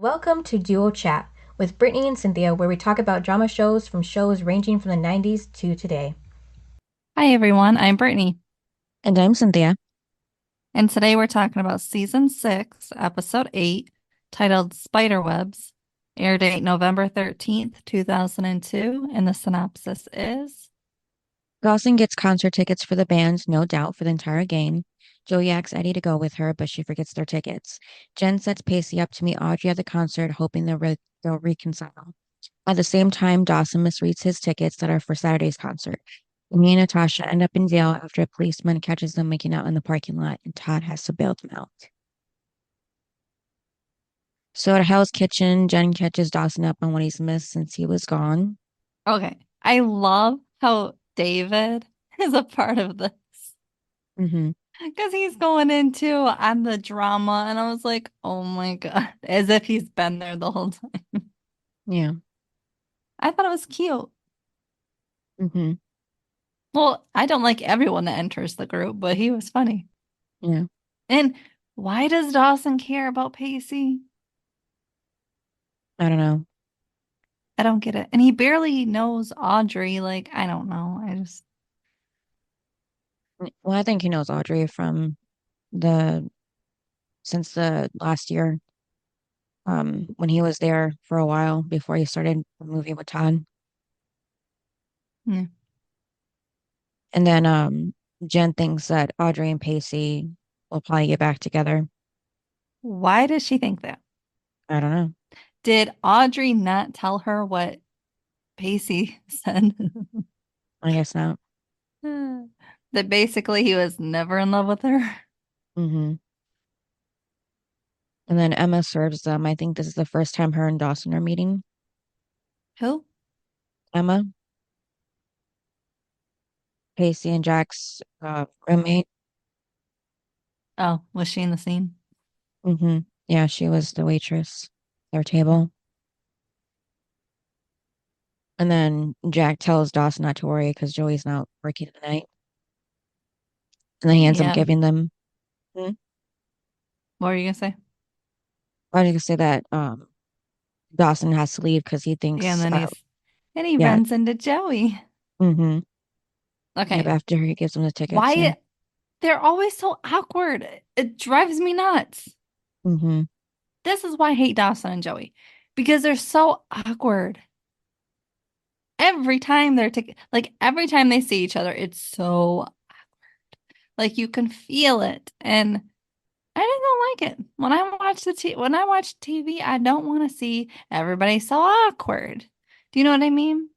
Welcome to Duo Chat with Brittany and Cynthia, where we talk about drama shows from shows ranging from the 90s to today. Hi everyone, I'm Brittany, And I'm Cynthia. and today we're talking about season 6, episode 8, titled Spiderwebs, air date November 13th, 2002, and the synopsis is Dawson gets concert tickets for the band, no doubt, for the entire game. Joey asks Eddie to go with her, but she forgets their tickets. Jen sets Pacey up to meet Audrey at the concert, hoping they'll reconcile. At the same time, Dawson misreads his tickets that are for Saturday's concert. Me and Natasha end up in jail after a policeman catches them making out in the parking lot, and Todd has to bail them out. So at Hell's Kitchen, Jen catches Dawson up on what he's missed since he was gone. okay. I love how David is a part of this Hmm. because he's going into on the drama, and I was like, oh my God, as if he's been there the whole time. Yeah. I thought it was cute. Hmm. Well, I don't like everyone that enters the group, but he was funny. Yeah. And why does Dawson care about Pacey? I don't know. I don't get it. And he barely knows Audrey. Like, I don't know. Well, I think he knows Audrey from the since the last year, when he was there for a while before he started the movie with Todd. Yeah. And then Jen thinks that Audrey and Pacey will probably get back together. Why does she think that? I don't know. Did Audrey not tell her what Pacey said? I guess not. That basically he was never in love with her? Hmm. And then Emma serves them. I think this is the first time her and Dawson are meeting. Who? Emma, Pacey and Jack's roommate. Oh, was she in the scene? Hmm. Yeah, she was the waitress at their table. And then Jack tells Dawson not to worry because Joey's not working tonight. And then he ends up Yeah. giving them. What were you gonna say? I was gonna say that Dawson has to leave because he Yeah, and thinks, then he yeah, runs into Joey. mm-hmm, yep, Okay. after he gives him the tickets, yeah, Why they're always so awkward. It drives me nuts. mm-hmm, This is why I hate Dawson and Joey because they're so awkward. Every time every time they see each other, it's so like you can feel it. And I just don't like it. When I watch TV, I don't want to see everybody so awkward. Do you know what I mean?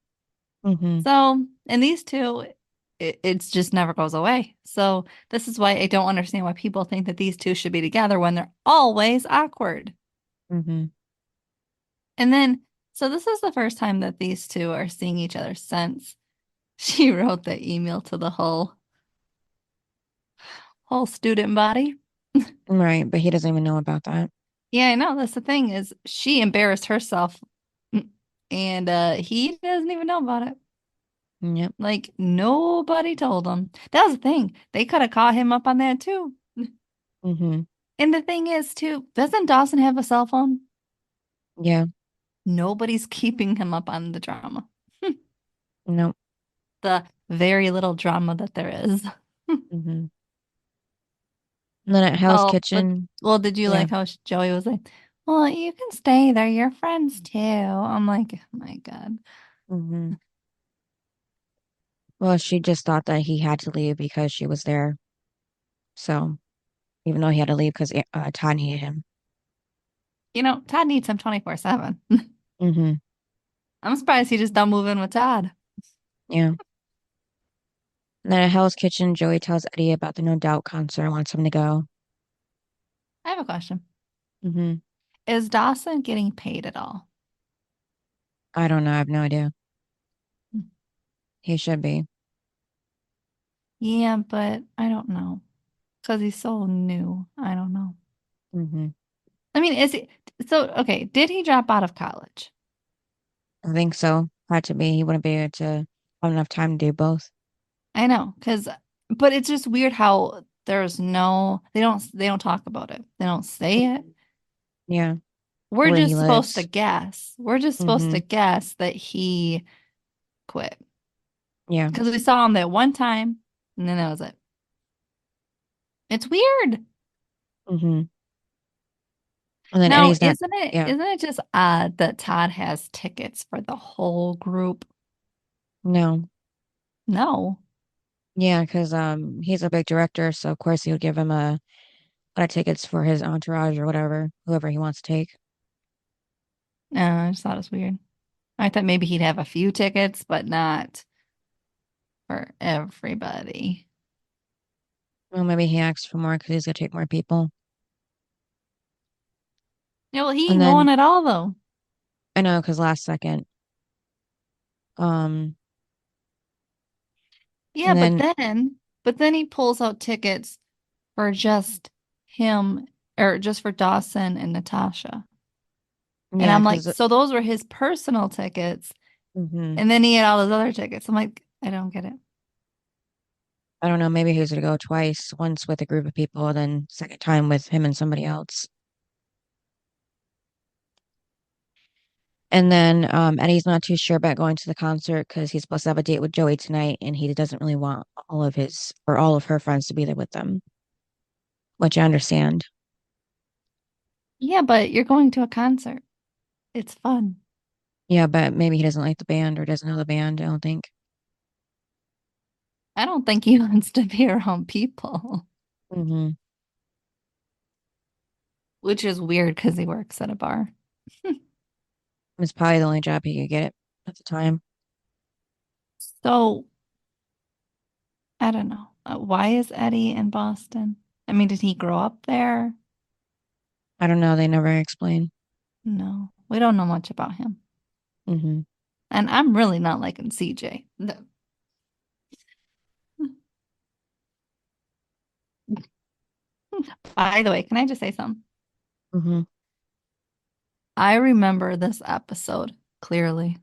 mm-hmm, So, and these two, it's just never goes away. So this is why I don't understand why people think that these two should be together when they're always awkward. mm-hmm. And then, so this is the first time that these two are seeing each other since she wrote the email to the whole student body. Right, but he doesn't even know about that. Yeah, I know. That's the thing is she embarrassed herself and he doesn't even know about it. Yep. Like nobody told him. That was the thing. They could have caught him up on that too. Mm-hmm. And the thing is too, doesn't Dawson have a cell phone? Yeah. Nobody's keeping him up on the drama. Nope. The very little drama that there is. Mm-hmm. And then at Hell's Oh, but Kitchen, well, did you yeah. like how Joey was like, well, you can stay there. You're friends too. I'm like, oh my God. Mm-hmm. Well, she just thought that he had to leave because she was there. So even though he had to leave because Todd needed him. You know, Todd needs him 24/7. Mm-hmm. I'm surprised he just don't move in with Todd. Yeah. And then at Hell's Kitchen, Joey tells Eddie about the No Doubt concert and wants him to go. I have a question. Mm-hmm. Is Dawson getting paid at all? I don't know. I have no idea. He should be. Yeah, but I don't know. Because he's so new. I don't know. Mm-hmm. I mean, is he so okay, did he drop out of college? I think so. Had to be. He wouldn't be able to have enough time to do both. I know, because but it's just weird how there's no they don't talk about it. They don't say it. Yeah. We're where he just supposed to lives. guess. We're just supposed Mm-hmm. to guess that he quit Yeah. because we saw him that one time, and then that was it. It's weird. Mm-hmm. And then Now, Eddie's not. Yeah. isn't it just odd that Todd has tickets for the whole group? No. No. Yeah, because he's a big director, so of course he would give him a lot of tickets for his entourage or whatever, whoever he wants to take. No, I just thought it was weird. I thought maybe he'd have a few tickets, but not for everybody. Well, maybe he asked for more because he's gonna take more people. Yeah, well, he And ain't going then at all though. I know because last second, um, Yeah, and then but then he pulls out tickets for just him or just for Dawson and Natasha. And yeah, I'm like, because so those were his personal tickets. hmm And then he had all those other tickets. I'm like, I don't get it. I don't know, maybe he was gonna go twice, once with a group of people, then second time with him and somebody else. And then Eddie's not too sure about going to the concert because he's supposed to have a date with Joey tonight, and he doesn't really want all of his or all of her friends to be there with them, which I understand. Yeah, but you're going to a concert. It's fun. Yeah, but maybe he doesn't like the band or doesn't know the band, I don't think. I don't think he wants to be around people, Hmm. which is weird because he works at a bar. It's probably the only job he could get at the time. So I don't know. Why is Eddie in Boston? I mean, did he grow up there? I don't know, they never explain. No, we don't know much about him. Hmm. And I'm really not liking CJ. No. By the way, can I just say something? Hmm. I remember this episode clearly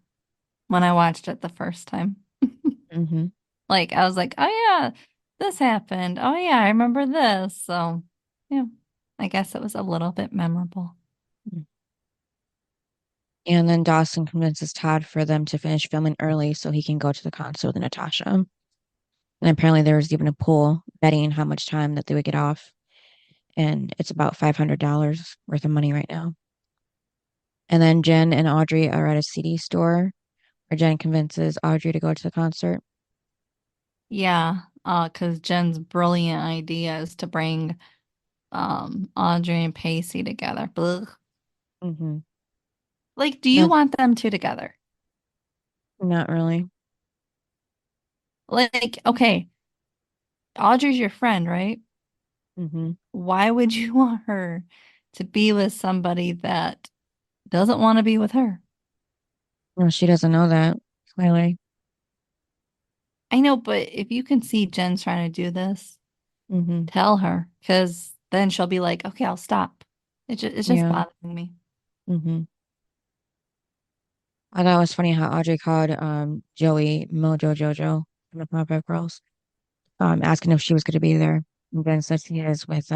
when I watched it the first time. Hmm. Like, I was like, oh, yeah, this happened. Oh, yeah, I remember this. So, yeah, I guess it was a little bit memorable. And then Dawson convinces Todd for them to finish filming early so he can go to the concert with Natasha. And apparently there was even a pool betting how much time that they would get off. And it's about $500 worth of money right now. And then Jen and Audrey are at a CD store where Jen convinces Audrey to go to the concert. Yeah, because Jen's brilliant idea is to bring Audrey and Pacey together. Blech. Hmm. Like, do you No, want them two together? not really. Like, okay, Audrey's your friend, right? Hmm. Why would you want her to be with somebody that doesn't want to be with her? Well, she doesn't know that, clearly. I know, but if you can see Jen's trying to do this, Hmm. tell her, because then she'll be like, okay, I'll stop. It's just Yeah. bothering me. Hmm. I thought it was funny how Audrey called Joey Mojo Jojo from the Powerpuff Girls, asking if she was going to be there. And Jen said she is with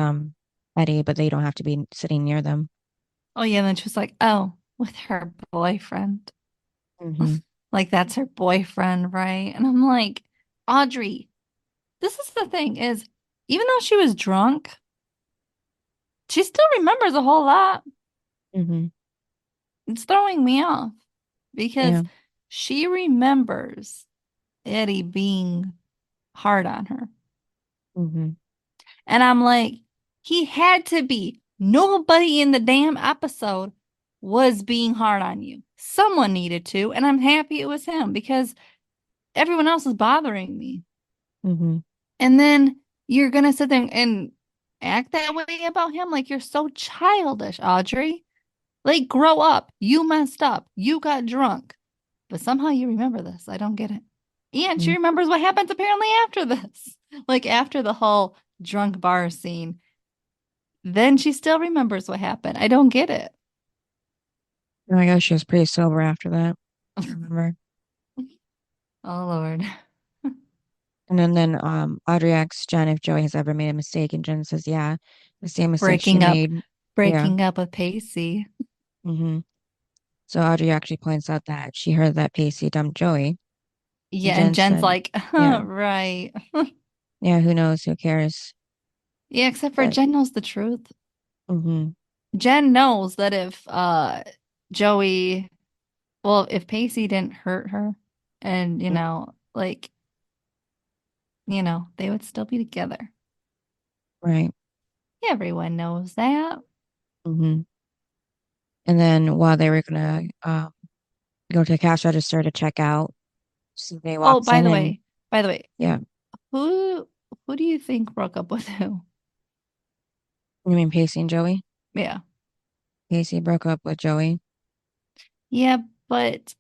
Eddie, but they don't have to be sitting near them. Oh, yeah. And then she was like, oh, with her boyfriend. Hmm. Like, that's her boyfriend, right? And I'm like, Audrey, this is the thing is, even though she was drunk, she still remembers a whole lot. Hmm. It's throwing me off because Yeah. she remembers Eddie being hard on her. Hmm. And I'm like, he had to be. Nobody in the damn episode was being hard on you. Someone needed to, and I'm happy it was him because everyone else is bothering me. Hmm. And then you're gonna sit there and act that way about him like you're so childish, Audrey. Like, grow up. You messed up. You got drunk. But somehow you remember this. I don't get it. And she remembers what happens apparently after this. Like after the whole drunk bar scene. Then she still remembers what happened. I don't get it. I guess she was pretty sober after that. I remember. Oh Lord. And then Audrey asks Jen if Joey has ever made a mistake, and Jen says, yeah, the same mistake she Breaking up made. Yeah. breaking up with Pacey. Mm-hmm. So Audrey actually points out that she heard that Pacey dumped Joey. And Yeah, and Jen Jen's said, like, yeah, right. yeah, who knows? Who cares? Yeah, except for But, Jen knows the truth. mm-hmm, Jen knows that if Joey, well, if Pacey didn't hurt her and, like, they would still be together. right. Everyone knows that. Mm-hmm. And then while they were gonna go to the cash register to check out, CJ Oh, walks in and by the way, yeah, who who do you think broke up with who? you mean Pacey and Joey? Yeah. Pacey broke up with Joey. Yeah, but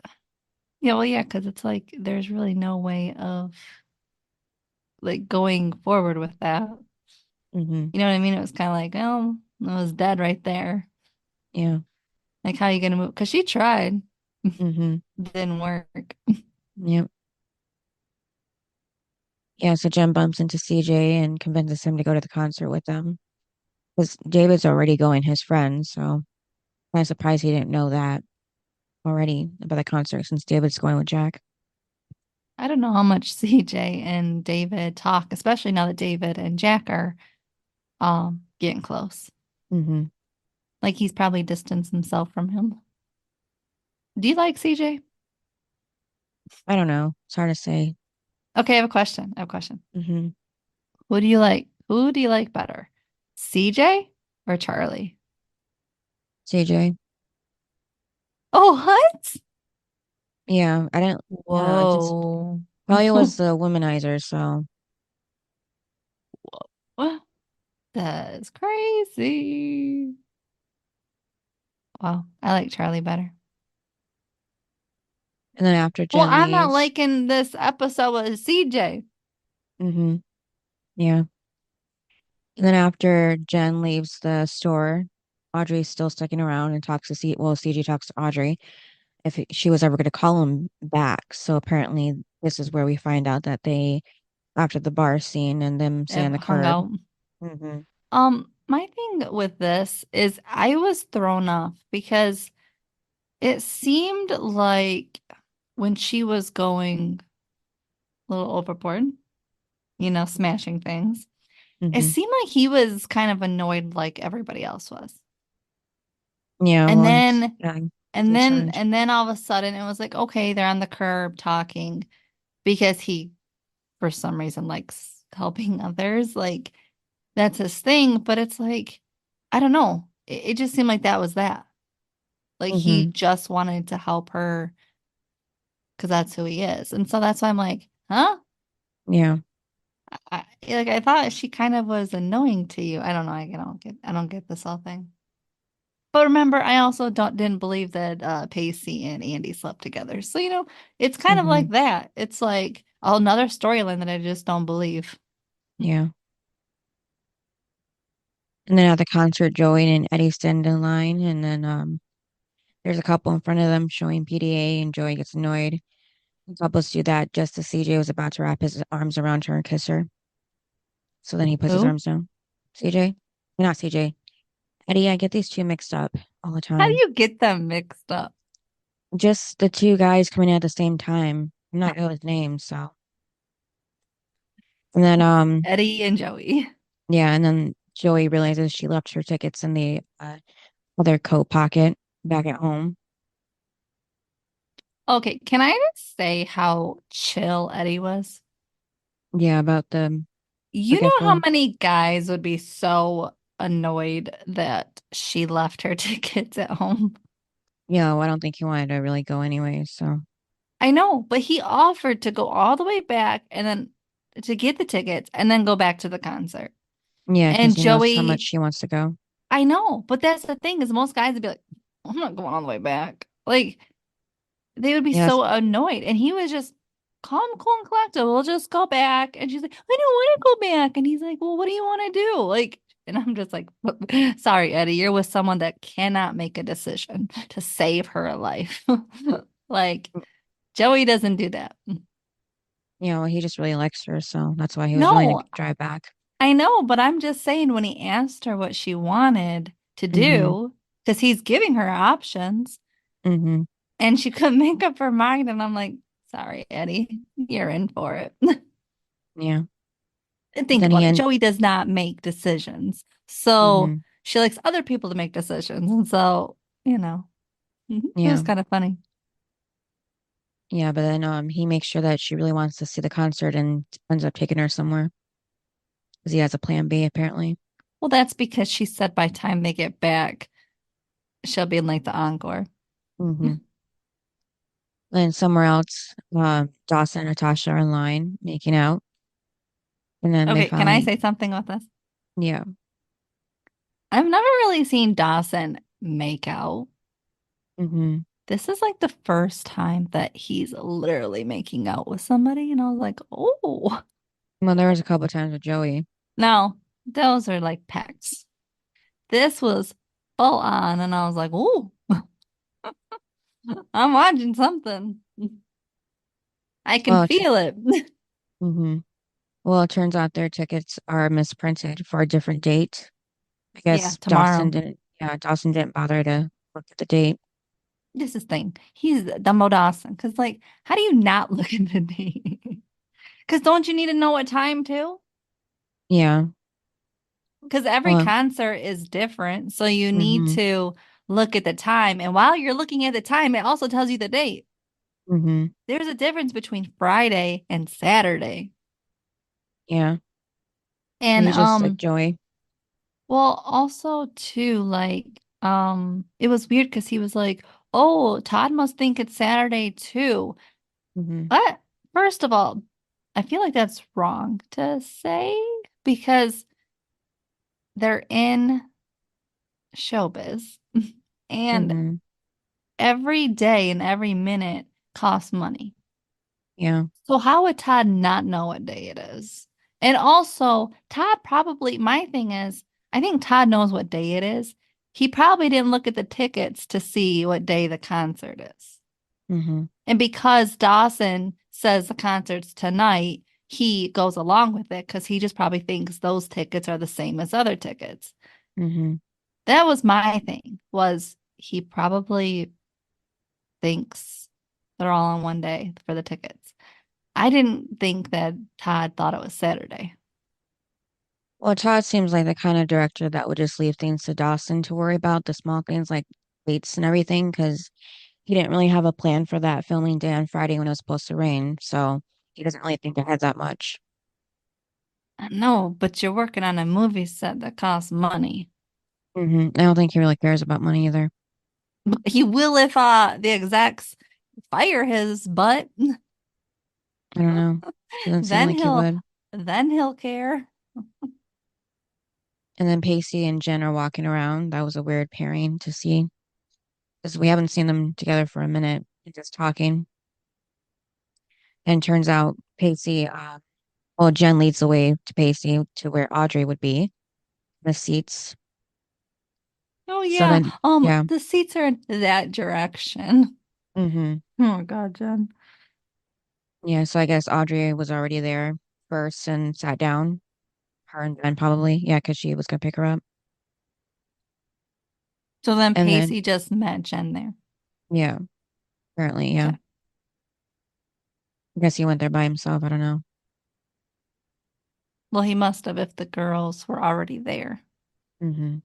yeah, well, yeah, because it's like there's really no way of like going forward with that. Mm-hmm. You know what I mean? It was kind of like, oh, it was dead right there. Yeah. Like, how you gonna move? Because she tried, Mm-hmm. didn't work. Yep. Yeah, so Jen bumps into CJ and convinces him to go to the concert with them. Because David's already going, his friend, so I'm surprised he didn't know that already about the concert since David's going with Jack. I don't know how much CJ and David talk, especially now that David and Jack are getting close. Mm-hmm. Like he's probably distanced himself from him. Do you like CJ? I don't know. It's hard to say. Okay, I have a question. I have a question. Mm-hmm. Who do you like? Who do you like better? CJ or Charlie? CJ. Oh, what? Yeah, I didn't, yeah, it just Whoa. probably was the womanizer, so. What? That's crazy. Wow, I like Charlie better. And then after Well, Jen I'm not leaves, liking this episode with CJ. mm-hmm. Yeah. And then after Jen leaves the store, Audrey's still sticking around and talks to CJ talks to Audrey if she was ever going to call him back. So apparently, this is where we find out that they, after the bar scene and them sitting on Have the hung curb. out. Hmm. My thing with this is I was thrown off because it seemed like when she was going a little overboard, smashing things, it Hmm. seemed like he was kind of annoyed like everybody else was. Yeah, And well, he's, then yeah, he's and in then charge. and then all of a sudden it was like, okay, they're on the curb talking because he for some reason likes helping others. Like that's his thing, but it's like, I don't know. It just seemed like that was that. Like he Hmm. just wanted to help her because that's who he is. And so that's why I'm like, huh? Yeah. I thought she kind of was annoying to you. I don't know. I don't get this whole thing. But remember, I also didn't believe that Pacey and Andy slept together. So, it's kind of Hmm. like that. It's like another storyline that I just don't believe. Yeah. And then at the concert, Joey and Eddie stand in line, and then there's a couple in front of them showing PDA, and Joey gets annoyed. The couples do that just as CJ was about to wrap his arms around her and kiss her. So then he puts his Who? arms down. CJ? Not CJ. Eddie, I get these two mixed up all the How do time. you get them mixed up? Just the two guys coming in at the same time. I'm not good with names, so. And then, Eddie and Joey. yeah, and then Joey realizes she left her tickets in the other coat pocket back at home. Okay, can I just say how chill Eddie was? Yeah, about the You know how forgetful. many guys would be so annoyed that she left her tickets at home? Yeah, well, I don't think he wanted to really go anyway, so. I know, but he offered to go all the way back and then to get the tickets and then go back to the concert. Yeah, because And he knows how much Joey, she wants to go. I know, but that's the thing is most guys would be like, I'm not going all the way back. Like they would be Yeah, that's, so annoyed. And he was just calm, cool, and collected. We'll just go back. And she's like, I don't want to go back. And he's like, well, what do you want to do? Like, and I'm just like, sorry, Eddie, you're with someone that cannot make a decision to save her life. Like, Joey doesn't do that. well, he just really likes her, so that's why he was willing to No, drive back. I know, but I'm just saying when he asked her what she wanted to Hmm. do, because he's giving her options Mm-hmm. and she couldn't make up her mind. And I'm like, sorry, Eddie, you're in for it. Yeah. And But think then about it. Joey does not make decisions. So mm-hmm. she likes other people to make decisions. And so, it was Yeah. kind of funny. Yeah, but then he makes sure that she really wants to see the concert and ends up taking her somewhere because he has a plan B apparently. Well, that's because she said by the time they get back, she'll be in like the encore. Mm-hmm. Then somewhere else, Dawson and Natasha are in line making out, and then they Okay, can I finally, say something about this? yeah. I've never really seen Dawson make out. Mm-hmm. This is like the first time that he's literally making out with somebody, and I was like, oh, Well, there was a couple times with Joey. no, those are like pecs. This was full on, and I was like, oh, I'm watching something. I can Well, feel it. mm-hmm. Well, it turns out their tickets are misprinted for a different date. I Yeah, guess tomorrow. Dawson didn't bother to look at the date. This is the thing. He's Dumbo Dawson. Because, like, how do you not look at the date? Because don't you need to know what time too? Yeah. Because every Well, concert is different. So you need mm-hmm. to look at the time. And while you're looking at the time, it also tells you the date. Mm-hmm. There's a difference between Friday and Saturday. Yeah. And He's just like Joey. well, also too, like, it was weird because he was like, "Oh, Todd must think it's Saturday too." Mm-hmm. But first of all, I feel like that's wrong to say because they're in showbiz and Mm-hmm. every day and every minute costs money. Yeah. So how would Todd not know what day it is? And also, Todd probably, my thing is, I think Todd knows what day it is. He probably didn't look at the tickets to see what day the concert is. Mm-hmm. And because Dawson says the concert's tonight, he goes along with it because he just probably thinks those tickets are the same as other tickets. Mm-hmm. That was my thing, was he probably thinks they're all on one day for the tickets. I didn't think that Todd thought it was Saturday. Well, Todd seems like the kind of director that would just leave things to Dawson to worry about, the small things like dates and everything, because he didn't really have a plan for that filming day on Friday when it was supposed to rain. So he doesn't really think ahead that much. No, but you're working on a movie set that costs money. I don't think he really cares about money either. He will if the execs fire his butt. I don't know. Doesn't seem Then like he he'll would. then he'll care. And then Pacey and Jen are walking around. That was a weird pairing to see because we haven't seen them together for a minute, just talking. And turns out Jen leads the way to Pacey to where Audrey would be, the seats. Oh So yeah. then, yeah. The seats are in that direction. hmm Oh God, Jen. Yeah, so I guess Audrey was already there first and sat down. Her and Ben probably. Yeah, because she was gonna pick her up. So then And then, Pacey just met Jen there. yeah, apparently, yeah. Okay. I guess he went there by himself. I don't know. Well, he must have if the girls were already there. hmm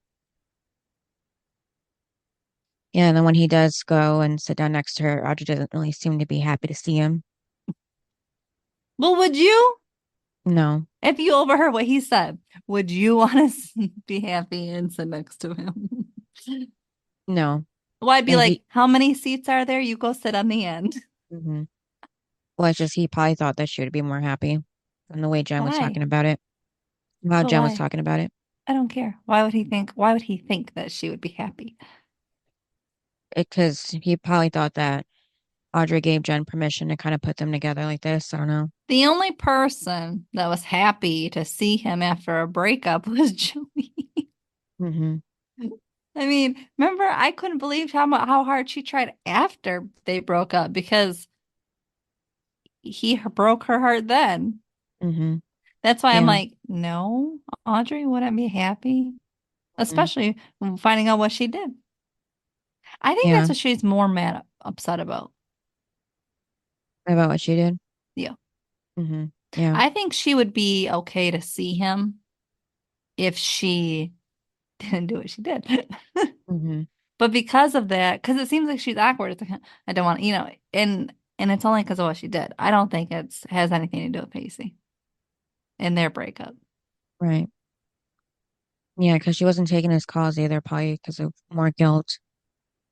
Yeah, and then when he does go and sit down next to her, Audrey doesn't really seem to be happy to see him. Well, would you? No, If you overheard what he said, would you want to be happy and sit next to him? no. Well, I'd be And like, he, how many seats are there? You go sit on the end. hmm Well, it's just he probably thought that she would be more happy from the way Jen was Why? talking about it. How But Jen was why? talking about it. I don't care. Why would he think that she would be happy? Because he probably thought that Audrey gave Jen permission to kind of put them together like this. I don't know. The only person that was happy to see him after a breakup was Joey. hmm I mean, remember, I couldn't believe how hard she tried after they broke up because he broke her heart then. hmm That's why I'm Yeah. like, no, Audrey wouldn't be happy, hmm especially finding out what she did. I think Yeah. that's what she's more upset about. About what she did. Yeah. Mm-hmm. Yeah. I think she would be okay to see him if she didn't do what she did. Mm-hmm. But because of that, because it seems like she's awkward, it's like, I don't want, and it's only because of what she did. I don't think it's has anything to do with Pacey and their breakup. Right. Yeah, because she wasn't taking his calls either, probably because of more guilt.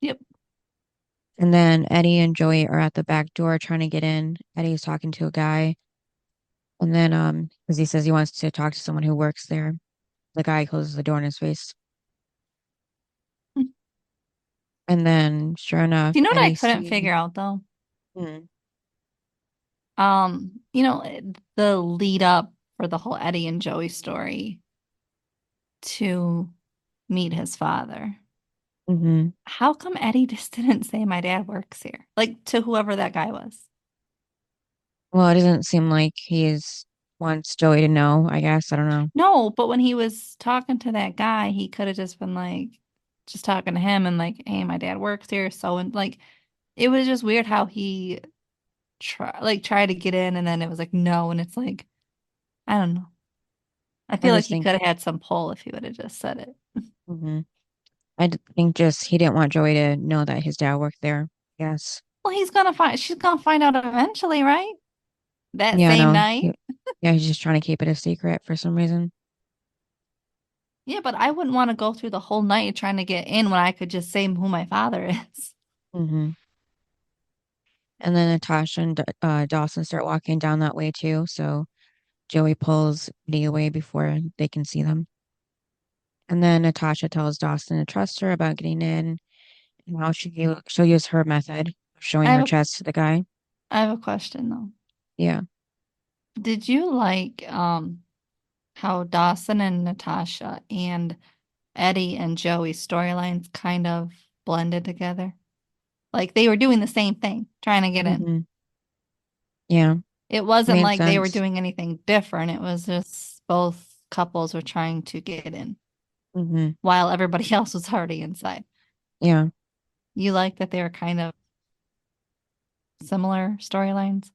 Yep. And then Eddie and Joey are at the back door trying to get in. Eddie's talking to a guy. And then, because he says he wants to talk to someone who works there. The guy closes the door in his face. And then, sure enough, You know what I Eddie couldn't sees. figure out though? Hmm. The lead up for the whole Eddie and Joey story to meet his father. Hmm. How come Eddie just didn't say my dad works here? Like to whoever that guy was. Well, it doesn't seem like he's wants Joey to know, I guess. I don't know. No, but when he was talking to that guy, he could have just been like, just talking to him and like, hey, my dad works here. So, and like, it was just weird how he tried to get in and then it was like, no. And it's like, I don't know. I I feel like just he think, could have had some pull if he would have just said it. hmm think just he didn't want Joey to know that his dad worked there. Yes. Well, she's gonna find out eventually, right? That Yeah, same no. night. Yeah, he's just trying to keep it a secret for some reason. Yeah, but I wouldn't want to go through the whole night trying to get in when I could just say who my father is. Hmm. And then Natasha and Dawson start walking down that way too. So Joey pulls Eddie away before they can see them. And then Natasha tells Dawson to trust her about getting in and how she'll use her method of I showing her have a chest to the guy. I have a question though. Yeah. Did you like how Dawson and Natasha and Eddie and Joey's storylines kind of blended together? Like they were doing the same thing, trying to get in. Hmm. Yeah. It wasn't Made like they were sense. doing anything different. It was just both couples were trying to get in Hmm. while everybody else was already inside. Yeah. You like that they were kind of similar storylines?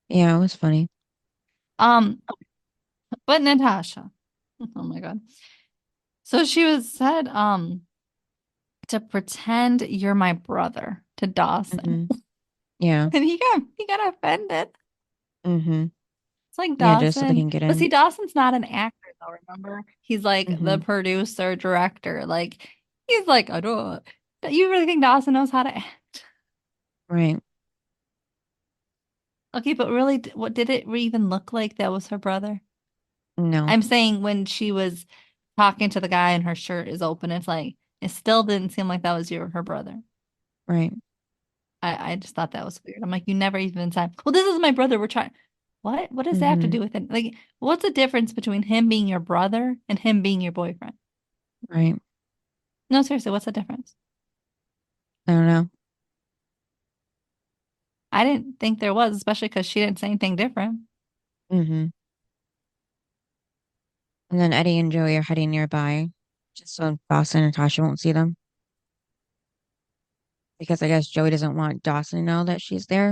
Yeah, it was funny. Um, but Natasha, oh my God. So she was said to pretend you're my brother to Dawson. Hmm. Yeah. And he got offended. Hmm. It's like Yeah, just so they Dawson. can get But in. see, Dawson's not an actor though, remember? He's like the Hmm. producer, director. Like he's like, I don't you really think Dawson knows how to act? Right. Okay, but really, what did it even look like that was her brother? No. I'm saying when she was talking to the guy and her shirt is open, it's like it still didn't seem like that was her brother. Right. I just thought that was weird. I'm like, you never even said, well, this is my brother. We're trying. What? What does that have to Hmm. do with it? Like, what's the difference between him being your brother and him being your boyfriend? Right. No, seriously, what's the difference? I don't know. I didn't think there was, especially because she didn't say anything different. Hmm. And then Eddie and Joey are heading nearby, just so Dawson and Natasha won't see them. Because I guess Joey doesn't want Dawson to know that she's there,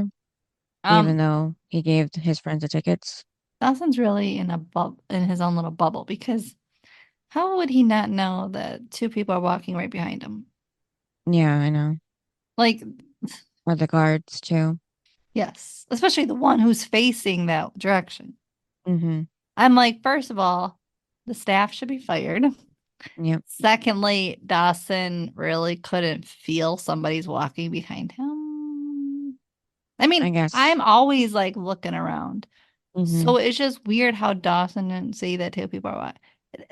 even Um, though he gave his friends the tickets. Dawson's really in a bubble, in his own little bubble, because how would he not know that two people are walking right behind him? Yeah, I know. Like, Or the guards too. yes, especially the one who's facing that direction. Hmm. I'm like, first of all, the staff should be fired. Yep. Secondly, Dawson really couldn't feel somebody's walking behind him. I I mean, guess. I'm always like looking around. Hmm. So it's just weird how Dawson didn't see that two people are walking.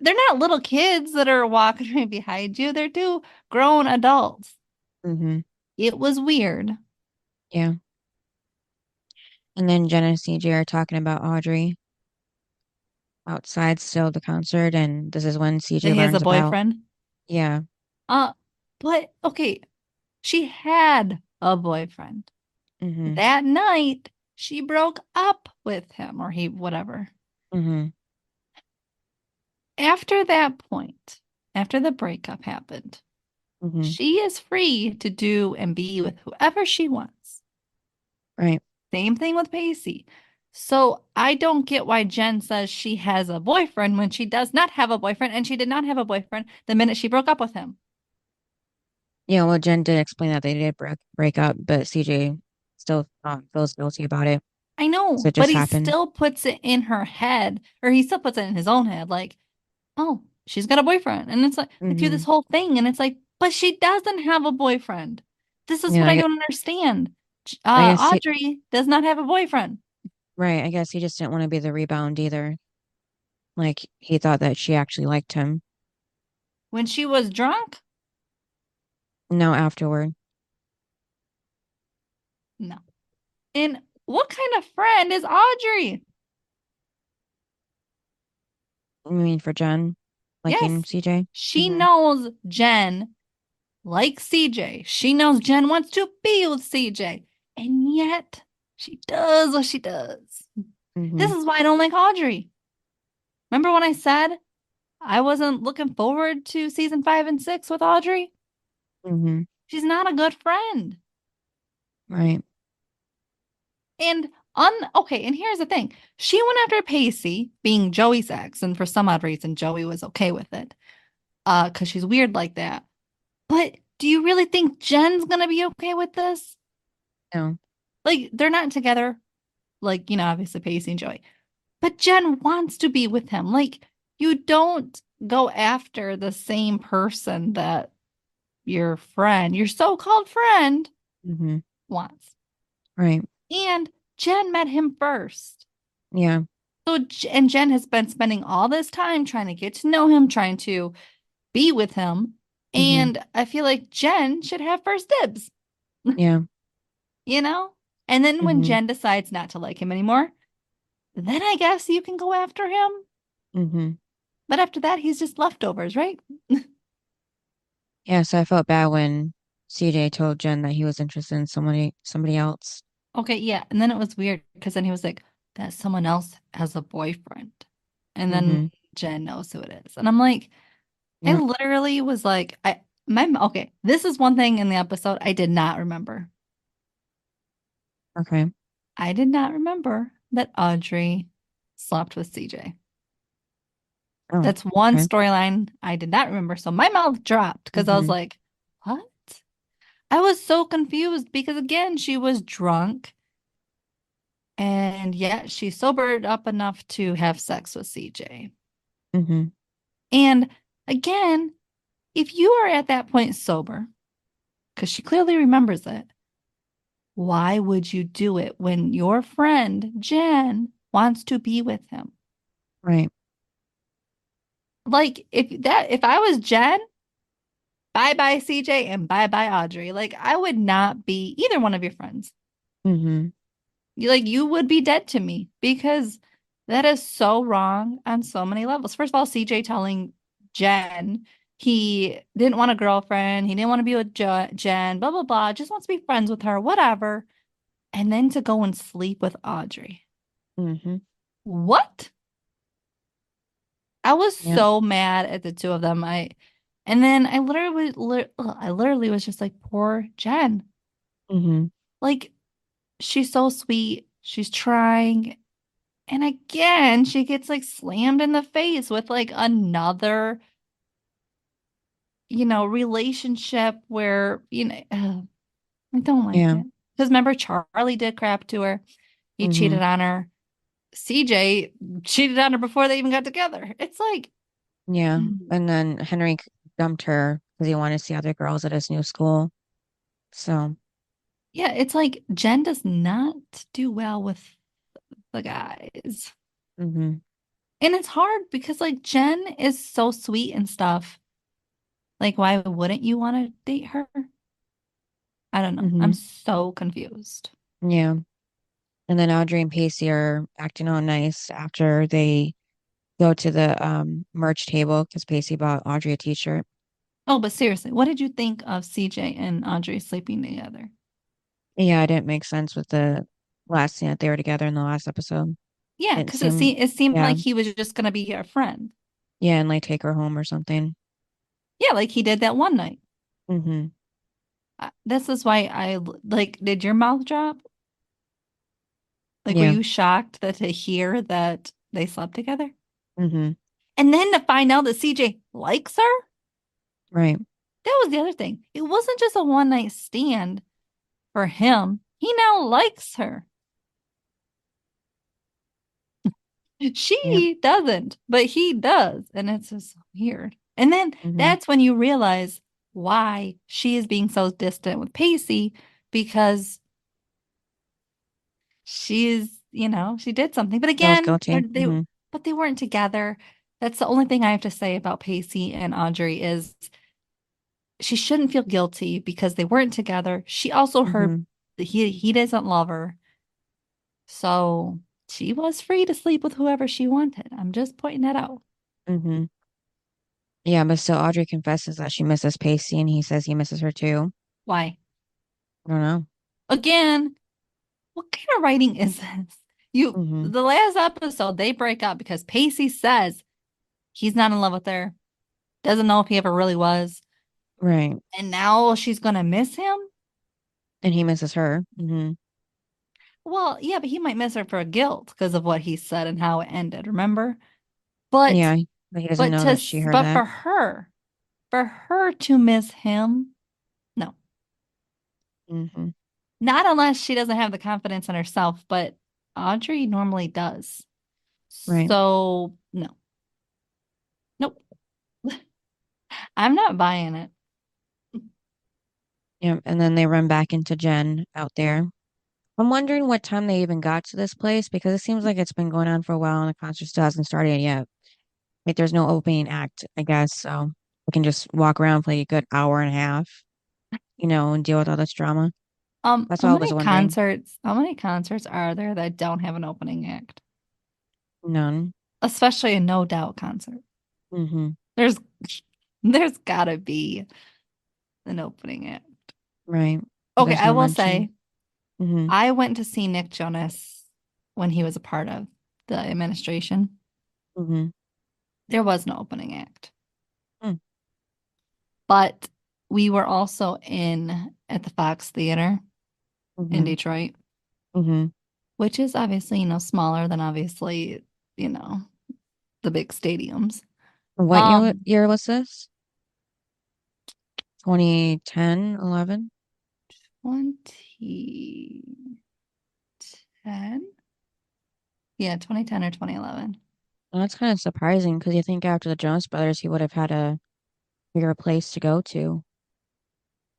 They're not little kids that are walking right behind you. They're two grown adults. Hmm. It was weird. Yeah. And then Jen and CJ are talking about Audrey outside still the concert, and this is when That CJ he has a learns about, boyfriend. yeah. Uh, but okay, she had a boyfriend. Hmm. That night, she broke up with him, or he, whatever. Hmm. After that point, after the breakup happened, Mm-hmm. She is free to do and be with whoever she wants. Right. Same thing with Pacey. So I don't get why Jen says she has a boyfriend when she does not have a boyfriend, and she did not have a boyfriend the minute she broke up with him. Yeah, well, Jen did explain that they did break up, but CJ still feels guilty about it. I So know, it but just he happened. still puts it in her head, or he still puts it in his own head, like, oh, she's got a boyfriend. And it's like they do Mm-hmm. this whole thing, and it's like, but she doesn't have a boyfriend. This is Yeah, what I don't understand. I guess Audrey does not have a boyfriend. right. I guess he just didn't want to be the rebound either. Like he thought that she actually liked him. When she was drunk, No, afterward. no. And what kind of friend is Audrey? I mean, for Jen liking Yes, CJ. she Mm-hmm. knows Jen likes CJ. She knows Jen wants to be with CJ. And yet she does what she does. Mm-hmm. This is why I don't like Audrey. Remember when I said I wasn't looking forward to season 5 and 6 with Audrey? Mm-hmm. She's not a good friend. Right. And okay, and here's the thing. She went after Pacey being Joey's ex, and for some odd reason, Joey was okay with it. Because she's weird like that. But do you really think Jen's gonna be okay with this? No. Like, they're not together, like, obviously Pacey and Joey. But Jen wants to be with him. Like, you don't go after the same person that your so-called friend, Mm-hmm. wants. Right. And Jen met him first. Yeah. So, and Jen has been spending all this time trying to get to know him, trying to be with him. Mm-hmm. And I feel like Jen should have first dibs, Yeah. you know? And then when Mm-hmm. Jen decides not to like him anymore, then I guess you can go after him. Mm-hmm. But after that, he's just leftovers, right? Yeah, so I felt bad when CJ told Jen that he was interested in somebody else. Okay, yeah. And then it was weird because then he was like, that someone else has a boyfriend. And then Mm-hmm. Jen knows who it is. And I'm like, I Yep. literally was like, okay, this is one thing in the episode I did not remember. Okay. I did not remember that Audrey slept with CJ. Oh, That's one okay. storyline I did not remember. So my mouth dropped because I was Mm-hmm. like, what? I was so confused because again, she was drunk and yet she sobered up enough to have sex with CJ. Mm-hmm. And again, if you are at that point sober, because she clearly remembers it, why would you do it when your friend Jen wants to be with him? Right. Like if I was Jen, bye bye CJ and bye bye Audrey. Like I would not be either one of your friends. Mm-hmm. You would be dead to me because that is so wrong on so many levels. First of all, CJ telling Jen he didn't want a girlfriend, he didn't want to be with Jen, blah blah blah, just wants to be friends with her, whatever. And then to go and sleep with Audrey. Mm-hmm. What? I was Yep. so mad at the two of them. And then I literally was just like, poor Jen. Mm-hmm. Like, she's so sweet. She's trying. And again, she gets like slammed in the face with like another, relationship where, I don't like Yeah. it. Because remember, Charlie did crap to her. He Mm-hmm. cheated on her. CJ cheated on her before they even got together. It's like, Yeah. mm. And then Henry dumped her because he wanted to see other girls at his new school. So, Yeah, it's like Jen does not do well with the guys. mm-hmm. And it's hard because like Jen is so sweet and stuff. Like, why wouldn't you want to date her? I don't know. Mm-hmm. I'm so confused. Yeah. And then Audrey and Pacey are acting all nice after they go to the merch table because Pacey bought Audrey a t-shirt. Oh, but seriously, what did you think of CJ and Audrey sleeping together? Yeah, it didn't make sense with the last scene that they were together in the last episode. Yeah, Didn't because seem, it seemed yeah, like he was just gonna be a friend. yeah, and like take her home or something. Yeah, like he did that one night. Mm-hmm. This is why I like, did your mouth drop? Like, were Yeah. you shocked that to hear that they slept together? Mm-hmm. And then to find out that CJ likes her? Right. That was the other thing. It wasn't just a one night stand for him. He now likes her. Yep. She doesn't, but he does. And it's just weird. And then Mm-hmm. that's when you realize why she is being so distant with Pacey because she did something. But Feels again, guilty. Mm-hmm. but they weren't together. That's the only thing I have to say about Pacey and Audrey is she shouldn't feel guilty because they weren't together. She also heard Mm-hmm. that he doesn't love her. So she was free to sleep with whoever she wanted. I'm just pointing that out. Mm-hmm. Yeah, but still Audrey confesses that she misses Pacey and he says he misses her too. Why? I don't know. Again, what kind of writing is this? Mm-hmm. The last episode, they break up because Pacey says he's not in love with her, doesn't know if he ever really was, Right. and now she's gonna miss him. And he misses her. Mm-hmm. Well, yeah, but he might miss her for guilt because of what he said and how it ended, remember? But Yeah, but he doesn't but know that she heard but that. for her to miss him, no. Mm-hmm. Not unless she doesn't have the confidence in herself, but Audrey normally does. Right. So, no. Nope. I'm not buying it. Yeah, and then they run back into Jen out there. I'm wondering what time they even got to this place because it seems like it's been going on for a while and the concert still hasn't started yet. Like there's no opening act, I guess, so we can just walk around for like a good hour and a half, and deal with all this drama. That's all I was wondering. How many concerts are there that don't have an opening act? None. Especially a No Doubt concert. Mm-hmm. There's there's gotta be an opening act. Right. But Okay, there's I no will mention. say Mm-hmm. I went to see Nick Jonas when he was a part of the administration. Mm-hmm. There was no opening act. Mm. But we were also in at the Fox Theater in Mm-hmm. Detroit, Mm-hmm. which is obviously, smaller than obviously, you know, the big stadiums. What year Um, year was this? 2010, 11? 2010? Yeah, 2010 or 2011. Well, that's kind of surprising because you think after the Jonas Brothers, he would have had a bigger place to go to,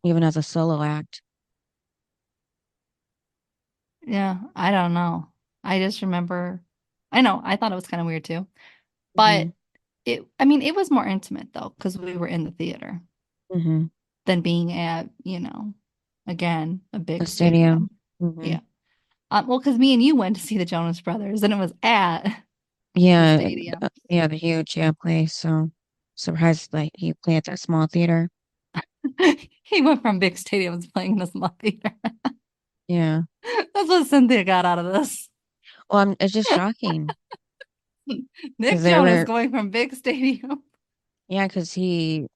even as a solo act. Yeah, I don't know. I just remember, I know, I thought it was kind of weird too. Mm-hmm. But I mean, it was more intimate though, because we were in the theater Mm-hmm. than being at, again, a The big stadium. stadium. Mm-hmm. Yeah. Well, because me and you went to see the Jonas Brothers and it was at the Yeah, stadium. yeah, the huge place. So surprised like he played at that small theater. He went from big stadiums playing in a small theater. Yeah. That's what Cynthia got out of this. Well, it's just shocking because Nick they Jonas were, going from big stadium. yeah, because he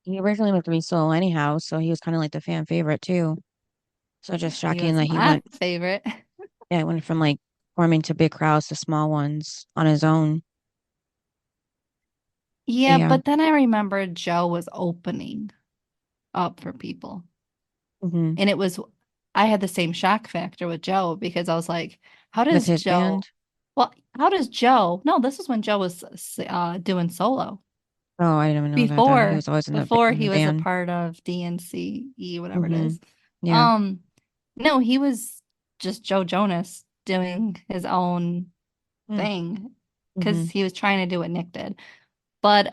originally was to be solo anyhow, so he was kind of like the fan favorite too. So just He shocking was that my favorite. yeah, went from like forming to big crowds to small ones on his own. But Yeah, yeah. but then I remember Joe was opening up for people. Hmm. And I had the same shock factor with Joe because I was like, how With does his Joe, band. well, how does Joe, no, this is when Joe was doing solo Oh, I didn't even know that. He before, was always in before in the he was a band. part of DNCE, whatever it Hmm. is. Yeah. Um, no, he was just Joe Jonas doing his own thing Mm-hmm. because he was trying to do what Nick did. But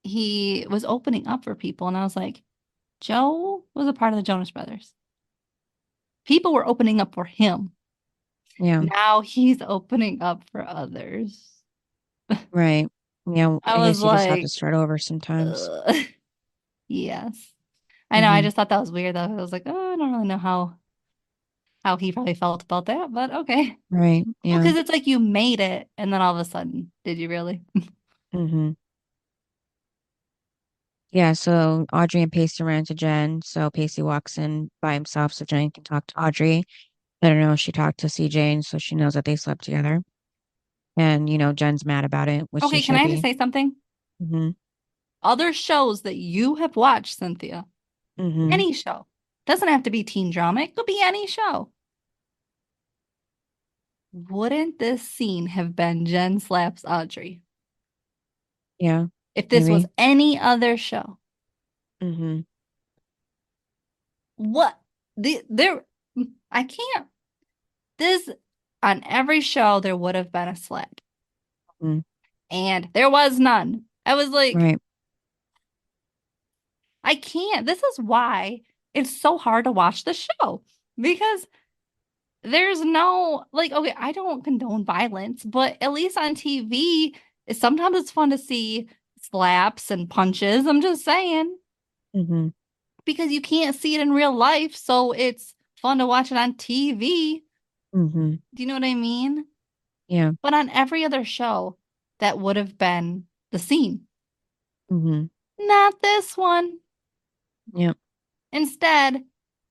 he was opening up for people, and I was like, Joe was a part of the Jonas Brothers. People were opening up for him. Yeah. Now he's opening up for others. Right. Yeah. I I was guess you just have to like, start over sometimes. Ugh. Yes. I know. I Hmm. just thought that was weird though. I was like, oh, I don't really know how he probably felt about that, but okay. Right. Well, Yeah. because it's like you made it, and then all of a sudden, did you really? Hmm. Yeah, so Audrey and Pacey ran to Jen. So Pacey walks in by himself so Jen can talk to Audrey. I don't know, she talked to CJ, and so she knows that they slept together. And, Jen's mad about it, which she Okay, can should I just be. say something? Mm-hmm. Other shows that you have watched, Cynthia, Mm-hmm. any show, doesn't have to be teen drama, it could be any show. Wouldn't this scene have been Jen slaps Audrey Yeah, if this was maybe. any other show? Mm-hmm. What? There, I can't. This, on every show, there would have been a slap, Mm-hmm. and there was none. I was like, Right. I can't. This is why it's so hard to watch the show because there's no, like, okay, I don't condone violence, but at least on TV, sometimes it's fun to see slaps and punches. I'm just saying, Mm-hmm. because you can't see it in real life, so it's fun to watch it on TV. Mm-hmm. Do you know what I mean? Yeah. But on every other show, that would have been the scene. Mm-hmm. Not this one. Yeah. Instead,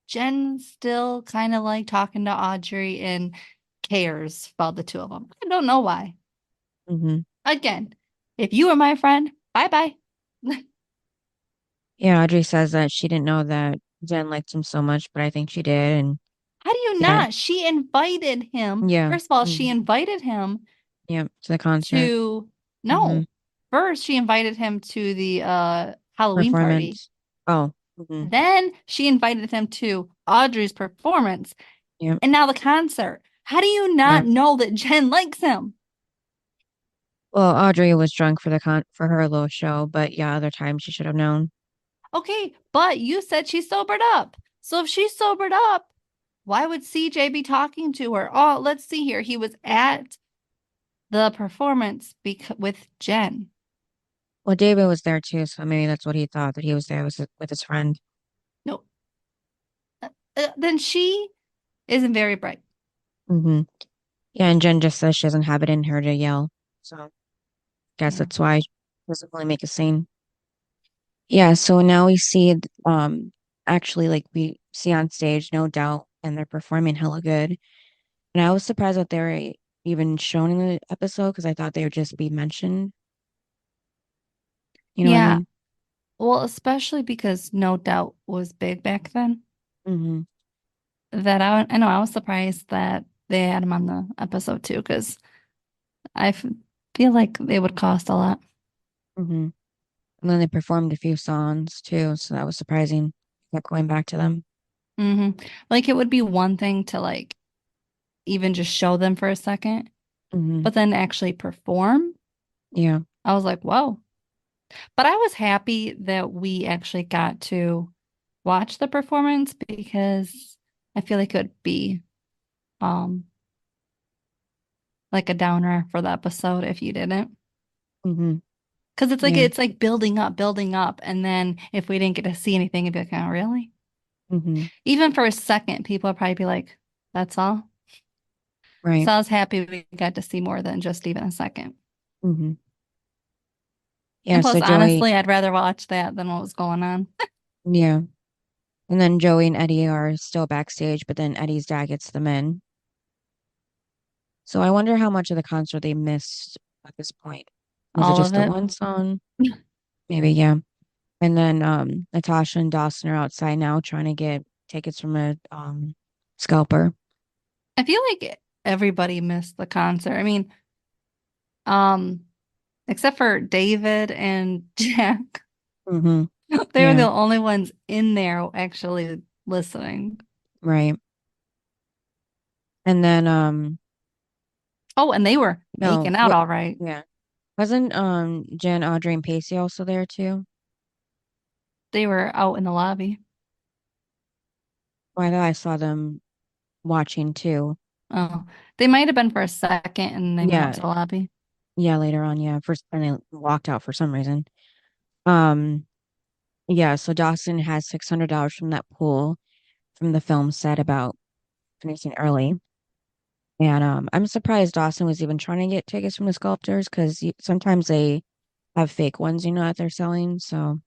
Jen's still kind of like talking to Audrey and cares about the two of them. I don't know why. Mm-hmm. Again, if you were my friend, bye bye. Yeah, Audrey says that she didn't know that Jen liked him so much, but I think she did. And How do you yeah, not? She invited him. yeah. First of all, she Mm-hmm. invited him Yeah, to the concert. to, Mm-hmm. no. First, she invited him to the Halloween party. Performance. Oh. Mm-hmm. Then she invited him to Audrey's performance Yeah. and now the concert. How do you not Right. know that Jen likes him? Well, Audrey was drunk for the for her little show, but yeah, other times she should have known. Okay, but you said she sobered up. So if she sobered up, why would CJ be talking to her? Oh, let's see here. He was at the performance with Jen. Well, David was there too, so maybe that's what he thought, that he was there with his friend. No, then she isn't very bright. Mm-hmm. Yeah, and Jen just says she doesn't have it in her to yell. So guess Yeah. that's why she doesn't really make a scene. Yeah, so now we see actually like we see on stage, no doubt, and they're performing hella good. And I was surprised that they were even shown in the episode because I thought they would just be mentioned. You know what I Yeah. mean? Well, especially because No Doubt was big back then. Mm-hmm. That I know I was surprised that they had him on the episode too, because feel like they would cost a lot. Mm-hmm. And then they performed a few songs too, so that was surprising. Kept going back to them. Like it would be one thing to like even just show them for a second, Mm-hmm. but then actually perform. Yeah. I was like, whoa. But I was happy that we actually got to watch the performance because I feel like it would be um like a downer for the episode if you didn't. Mm-hmm. Because Yeah. it's like building up, and then if we didn't get to see anything, it'd be like, oh, really? Mm-hmm. Even for a second, people would probably be like, that's all. Right. So I was happy we got to see more than just even a second. Mm-hmm. Yeah, And plus, so Joey, honestly, I'd rather watch that than what was going on. yeah. And then Joey and Eddie are still backstage, but then Eddie's dad gets them in. So I wonder how much of the concert they missed at this point. Was it All just of the it. one song? Maybe, yeah. And then Natasha and Dawson are outside now trying to get tickets from a scalper. I feel like everybody missed the concert. I mean, um, except for David and Jack. Mm-hmm. They were Yeah, the only ones in there actually listening. right. And then Oh, and they were no, making out what all right. yeah. Wasn't Jen, Audrey, and Pacey also there too? They were out in the lobby. Well, I thought I saw them watching too. Oh, they might have been for a second and they went out Yeah, to the lobby. yeah, later on, yeah. First and they walked out for some reason. Um, yeah, so Dawson has $600 from that pool from the film set about finishing early. And I'm surprised Dawson was even trying to get tickets from the sculptors because sometimes they have fake ones, that they're selling. So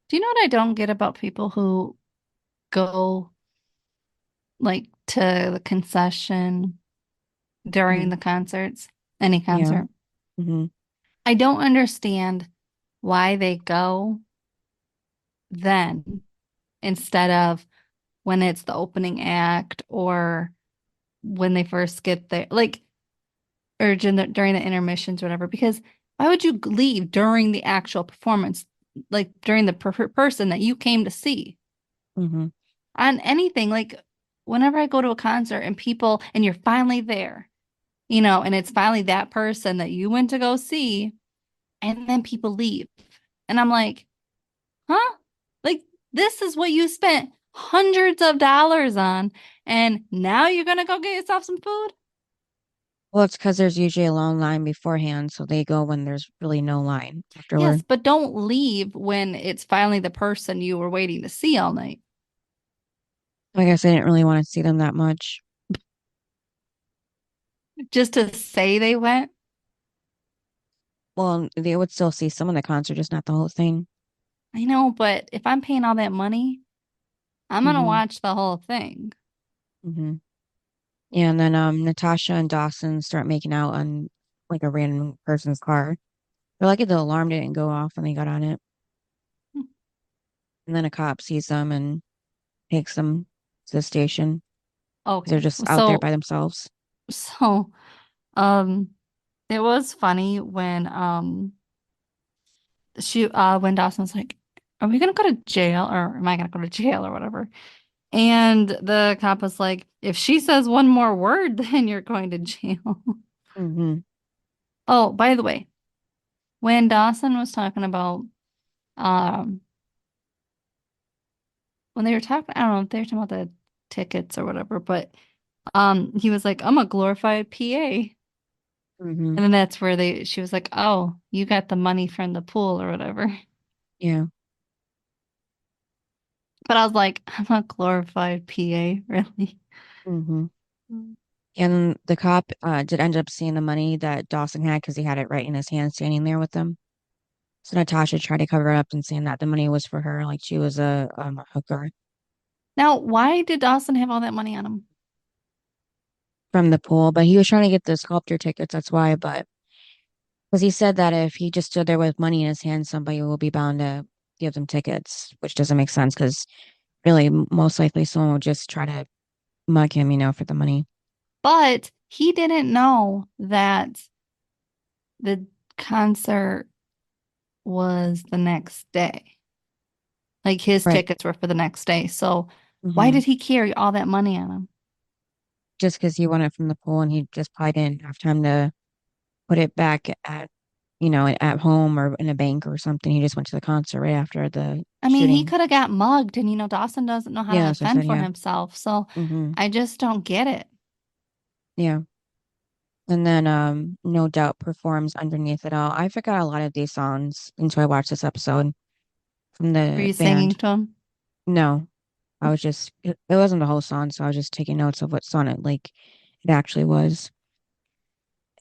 Do you know what I don't get about people who go like to the concession during Mm, the concerts, any yeah. concert? Hmm. I don't understand why they go then instead of when it's the opening act or when they first get there, like, or during the intermissions or whatever. Because why would you leave during the actual performance, like during the person that you came to see Hmm. on anything? Like, whenever I go to a concert and people, and you're finally there, and it's finally that person that you went to go see, and then people leave. And I'm like, huh? Like, this is what you spent hundreds of dollars on, and now you're gonna go get yourself some food? Well, it's because there's usually a long line beforehand, so they go when there's really no line Yes, afterward. but don't leave when it's finally the person you were waiting to see all night. I guess I didn't really want to see them that much. Just to say they went. Well, they would still see some of the concert, just not the whole thing. I know, but if I'm paying all that money, I'm gonna Hmm. watch the whole thing. Hmm. Yeah, and then Natasha and Dawson start making out on like a random person's car. They're lucky the alarm didn't go off when they got on it. And then a cop sees them and takes them to the station. They're Okay. just out there So by themselves. so um it was funny when Dawson was like, "Are we gonna go to jail or am I gonna go to jail or whatever?" And the cop was like, "If she says one more word, then you're going to jail." Hmm. Oh, by the way, when Dawson was talking about um when they were talking, I don't know if they were talking about the tickets or whatever, but he was like, "I'm a glorified PA." Hmm. And then that's where she was like, "Oh, you got the money from the pool or whatever." Yeah. But I was like, "I'm a glorified PA, really?" Hmm. Mm. And the cop did end up seeing the money that Dawson had because he had it right in his hand standing there with them. So Natasha tried to cover it up and saying that the money was for her, like she was a hooker Now, why did Dawson have all that money on him? from the pool, but he was trying to get the sculptor tickets. That's why. But because he said that if he just stood there with money in his hand, somebody will be bound to give them tickets, which doesn't make sense because really, most likely someone will just try to mug him, for the money. But he didn't know that the concert was the next day. Like his Right. tickets were for the next day. So why Hmm. did he carry all that money on him? Just because he won it from the pool and he just probably didn't have time to put it back at home or in a bank or something. He just went to the concert right after the I mean, he shooting. could have got mugged, and Dawson doesn't know how to Yeah, as I defend said, for yeah. himself. So Hmm. I just don't get it. Yeah. And then No Doubt performs underneath it all. I forgot a lot of these songs until I watched this episode from Were the you singing band. to him? No, I was just it wasn't the whole song, so I was just taking notes of what song it actually was.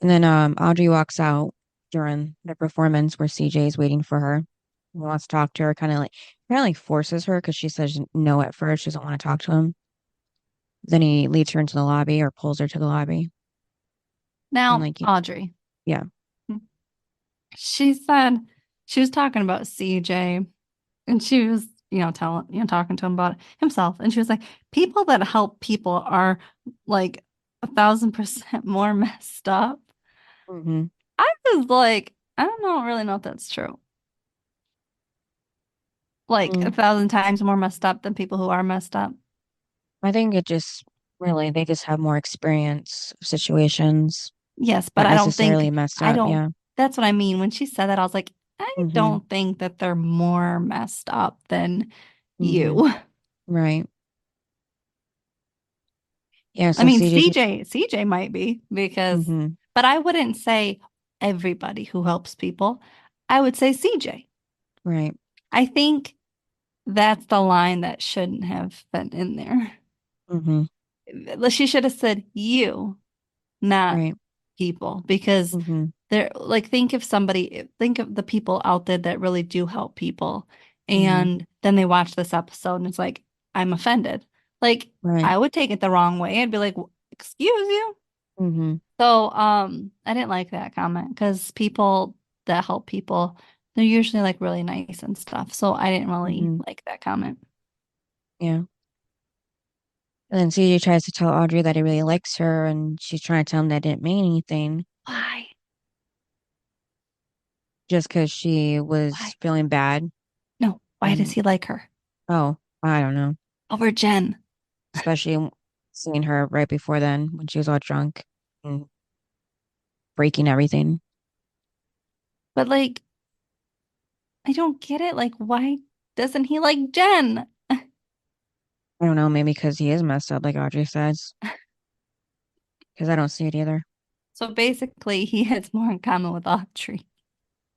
And then Audrey walks out during the performance where CJ is waiting for her. He wants to talk to her, kind of like forces her because she says no at first. She doesn't want to talk to him. Then he leads her into the lobby or pulls her to the lobby. And Now, like, Audrey, yeah. she said she was talking about CJ, and she was, talking to him about himself. And she was like, people that help people are like 1,000% more messed up. Hmm. I was like, I don't really know if that's true. Like Mm. 1,000 times more messed up than people who are messed up. I think it just really they just have more experience of situations, Yes, but not necessarily messed I up. don't, Yeah. that's what I mean. When she said that, I was like, I Hmm. don't think that they're more messed up than Hmm. you. Right. Yeah. I So mean, CJ. CJ might be Hmm. but I wouldn't say everybody who helps people. I would say CJ. Right. I think that's the line that shouldn't have been in there. Hmm. She should have said you, not Right. people, because Hmm. think of the people out there that really do help people. And then they watch this episode and it's like, I'm offended. Like, Right. I would take it the wrong way. I'd be like, excuse you. Mm-hmm. So, I didn't like that comment because people that help people, they're usually like really nice and stuff. So I didn't really Mm-hmm. like that comment. Yeah. And then CJ tries to tell Audrey that he really likes her, and she's trying to tell him that didn't mean anything Why? just because she Why? was feeling bad. No, why does And he like her oh, I don't know. over Jen? Especially seeing her right before then when she was all drunk and breaking everything. But like, I don't get it. Like, why doesn't he like Jen? I don't know, maybe because he is messed up, like Audrey says, because I don't see it either. So basically, he has more in common with Audrey.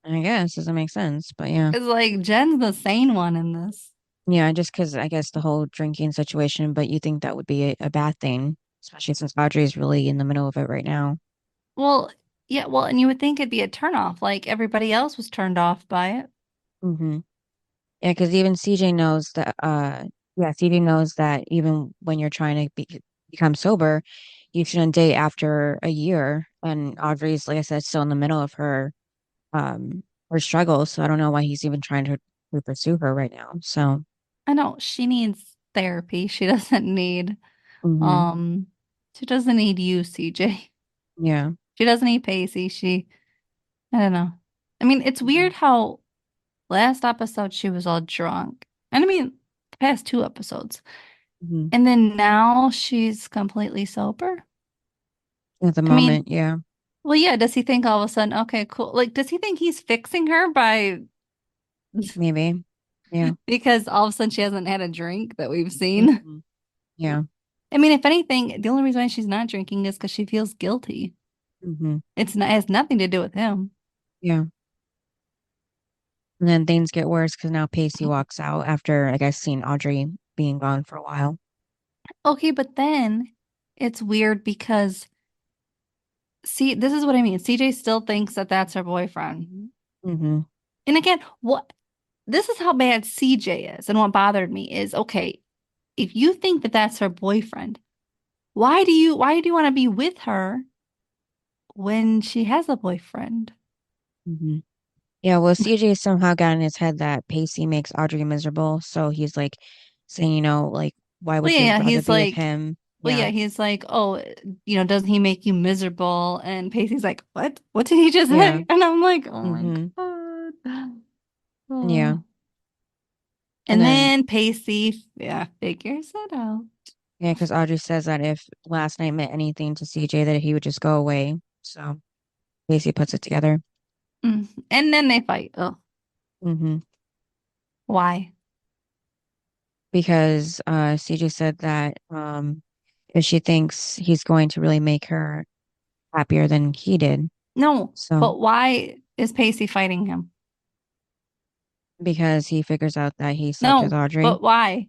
I guess doesn't make sense, but yeah. It's like Jen's the sane one in this. Yeah, just because I guess the whole drinking situation, but you think that would be a bad thing, especially since Audrey is really in the middle of it right now. Well, yeah, well, and you would think it'd be a turnoff, like everybody else was turned off by it. Hmm. Yeah, because even CJ knows that, yeah, CJ knows that even when you're trying to become sober, you shouldn't date after a year. And Audrey's, like I said, still in the middle of her struggle. So I don't know why he's even trying to pursue her right now. So, I know she needs therapy. She doesn't need, hmm, um, she doesn't need you, CJ. yeah. She doesn't need Pacey. I don't know. I mean, it's Hmm. weird how last episode she was all drunk. And I mean, the past two episodes. Hmm. And then now she's completely sober. At the I mean, moment, yeah, well, yeah, does he think all of a sudden, okay, cool. Like, does he think he's fixing her by maybe, yeah. because all of a sudden she hasn't had a drink that we've seen? Hmm. Yeah. I mean, if anything, the only reason why she's not drinking is because she feels guilty. Hmm. It's not, it has nothing to do with him. Yeah. And then things get worse because now Pacey walks out after, I guess, seeing Audrey being gone for a while. Okay, but then it's weird because see, this is what I mean. CJ still thinks that that's her boyfriend. Hmm. And again, what this is how bad CJ is. And what bothered me is, okay, if you think that that's her boyfriend, why do you want to be with her when she has a boyfriend? Hmm. Yeah, well, CJ somehow got in his head that Pacey makes Audrey miserable. So he's like saying, like, why Well, would yeah, you yeah, rather he's be with like, him? well, yeah, Yeah. he's like, oh, doesn't he make you miserable? And Pacey's like, what? What did he just Yeah. say? And I'm like, oh my Hmm. God. Yeah. Oh. And And then, then Pacey, yeah, figures it out. yeah, because Audrey says that if last night meant anything to CJ, that he would just go away. So Pacey puts it together. And then they fight. Oh, Hmm. why? Because CJ said that if she thinks he's going to really make her happier than he did. No, So but why is Pacey fighting him? because he figures out that he slept with No, Audrey. but why?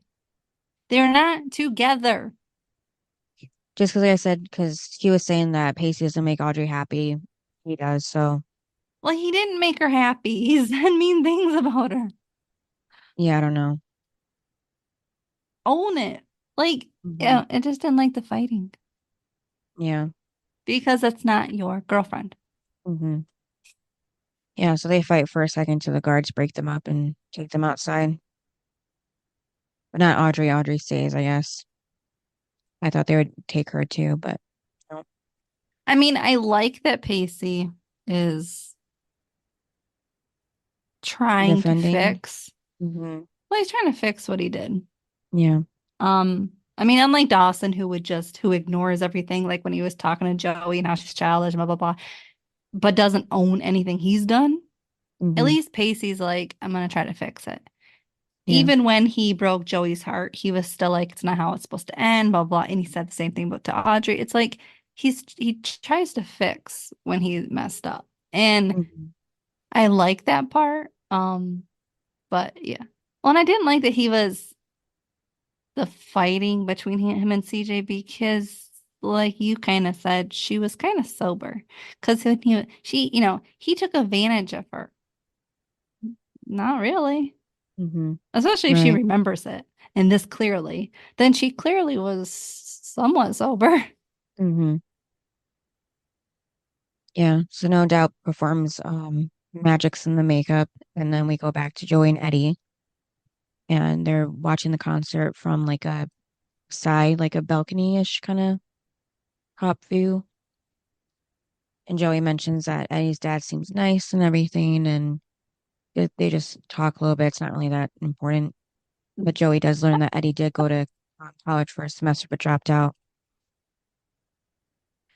They're not together. Just because, like I said, because he was saying that Pacey doesn't make Audrey happy. He does. So Well, he didn't make her happy. He said mean things about her. yeah, I don't know. Own it. Like, Hmm. yeah, I just didn't like the fighting Yeah. because it's not your girlfriend. Hmm. Yeah. So they fight for a second till the guards break them up and take them outside. But not Audrey. Audrey stays, I guess. I thought they would take her too, but no. I mean, I like that Pacey is trying to Defending. fix. Hmm. Well, he's trying to fix what he did. Yeah. I mean, unlike Dawson, who ignores everything, like when he was talking to Joey and how she's childish, blah blah blah, but doesn't own anything he's done. At Hmm. least Pacey's like, I'm gonna try to fix it. Yeah. Even when he broke Joey's heart, he was still like, it's not how it's supposed to end, blah blah. And he said the same thing about to Audrey. It's like he tries to fix when he messed up, and Hmm. I like that part. But yeah. Well, and I didn't like that he was the fighting between him and CJ because, like you kind of said, she was kind of sober. Because he took advantage of her. Not really. Especially if she remembers it. And this clearly, then she clearly was somewhat sober. Yeah, so No Doubt performs magics in the makeup, and then we go back to Joey and Eddie, and they're watching the concert from like a side, like a balcony-ish kind of top view. And Joey mentions that Eddie's dad seems nice and everything, and they just talk a little bit. It's not really that important. But Joey does learn that Eddie did go to college for a semester but dropped out.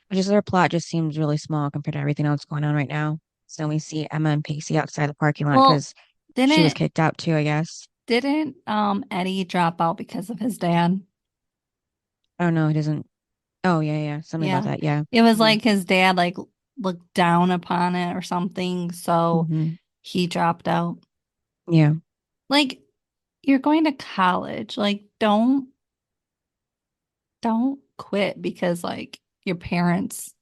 But just their plot just seems really small compared to everything else going on right now. So we see Emma and Pacey outside the parking lot Well, because she was kicked out too, I guess. didn't Eddie drop out because of his dad? Oh no, it isn't. Oh yeah. Something about Yeah. that. Yeah. It was like his dad like looked down upon it or something, so Hmm. he dropped out. Yeah. Like you're going to college. Like don't quit because like your parents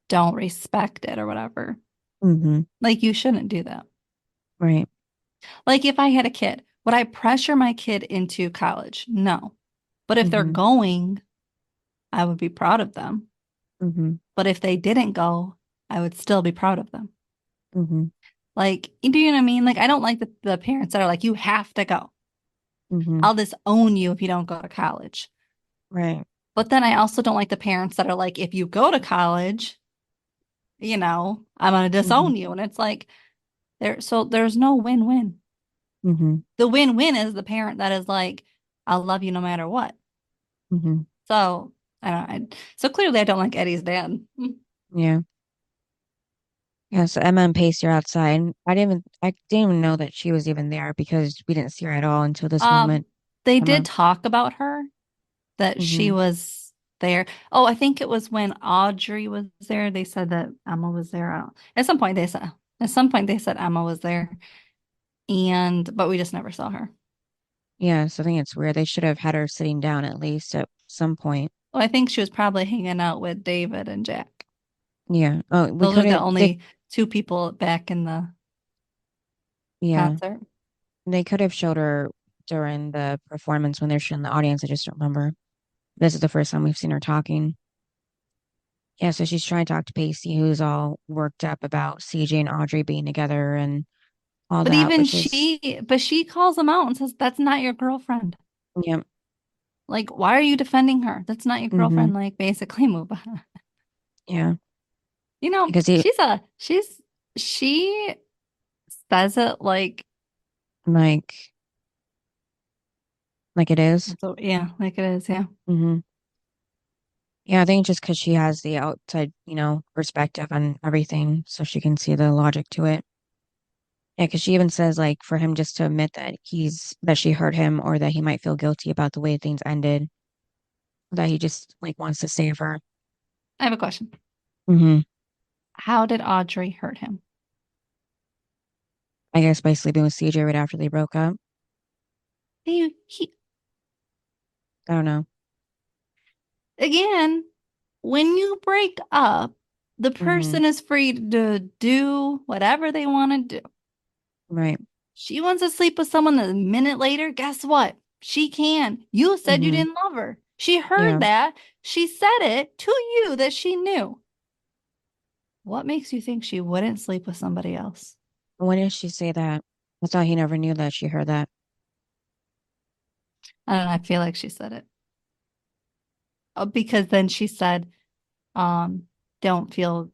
don't respect it or whatever. Hmm. Like you shouldn't do that. Right. Like if I had a kid, would I pressure my kid into college? No. But if they're Hmm. going, I would be proud of them. Hmm. But if they didn't go, I would still be proud of them. Hmm. Like, do you know what I mean? Like, I don't like the parents that are like, you have to go. Hmm. I'll disown you if you don't go to college. Right. But then I also don't like the parents that are like, if you go to college, I'm going to Hmm. disown you. And it's like, there's no win-win. Hmm. The win-win is the parent that is like, I'll love you no matter what. Hmm. So I don't. So clearly, I don't like Eddie's dad. Yeah. Yeah. So Emma and Pacey are outside. I didn't even know that she was even there because we didn't see her at all until this Um, moment. they did Emma. talk about her that she Hmm. was there. Oh, I think it was when Audrey was there. They said that Emma was there. I don't. At some point they said Emma was there, and but we just never saw her. Yeah. So I think it's weird. They should have had her sitting down at least at some point. Well, I think she was probably hanging out with David and Jack. Yeah. Oh, we Those are could the have. only two people back in the Yeah. concert. They could have showed her during the performance when they're showing the audience. I just don't remember. This is the first time we've seen her talking. Yeah, so she's trying to talk to Pacey, who's all worked up about CJ and Audrey being together and all But that, even which is, she calls them out and says, that's not your girlfriend. yeah, Like, why are you defending her? That's not your mm-hmm, girlfriend. Like, basically move on. yeah, You know, because he, she says it like, like it is. so yeah, like it is, yeah. Mm-hmm. Yeah, I think just because she has the outside, perspective on everything, so she can see the logic to it. Yeah, because she even says, like, for him just to admit that she hurt him or that he might feel guilty about the way things ended, that he just, like, wants to save her. I have a question. Mm-hmm. How did Audrey hurt him? I guess by sleeping with CJ right after they broke up. He I don't know. again, when you break up, the Hmm. person is free to do whatever they want to do. Right. She wants to sleep with someone a minute later. Guess what? She can. You said you Hmm. didn't love her. She heard Yeah. that. She said it to you that she knew. What makes you think she wouldn't sleep with somebody else? When did she say that? I thought he never knew that she heard that. I don't know. I feel like she said it. Because then she said, um, don't feel,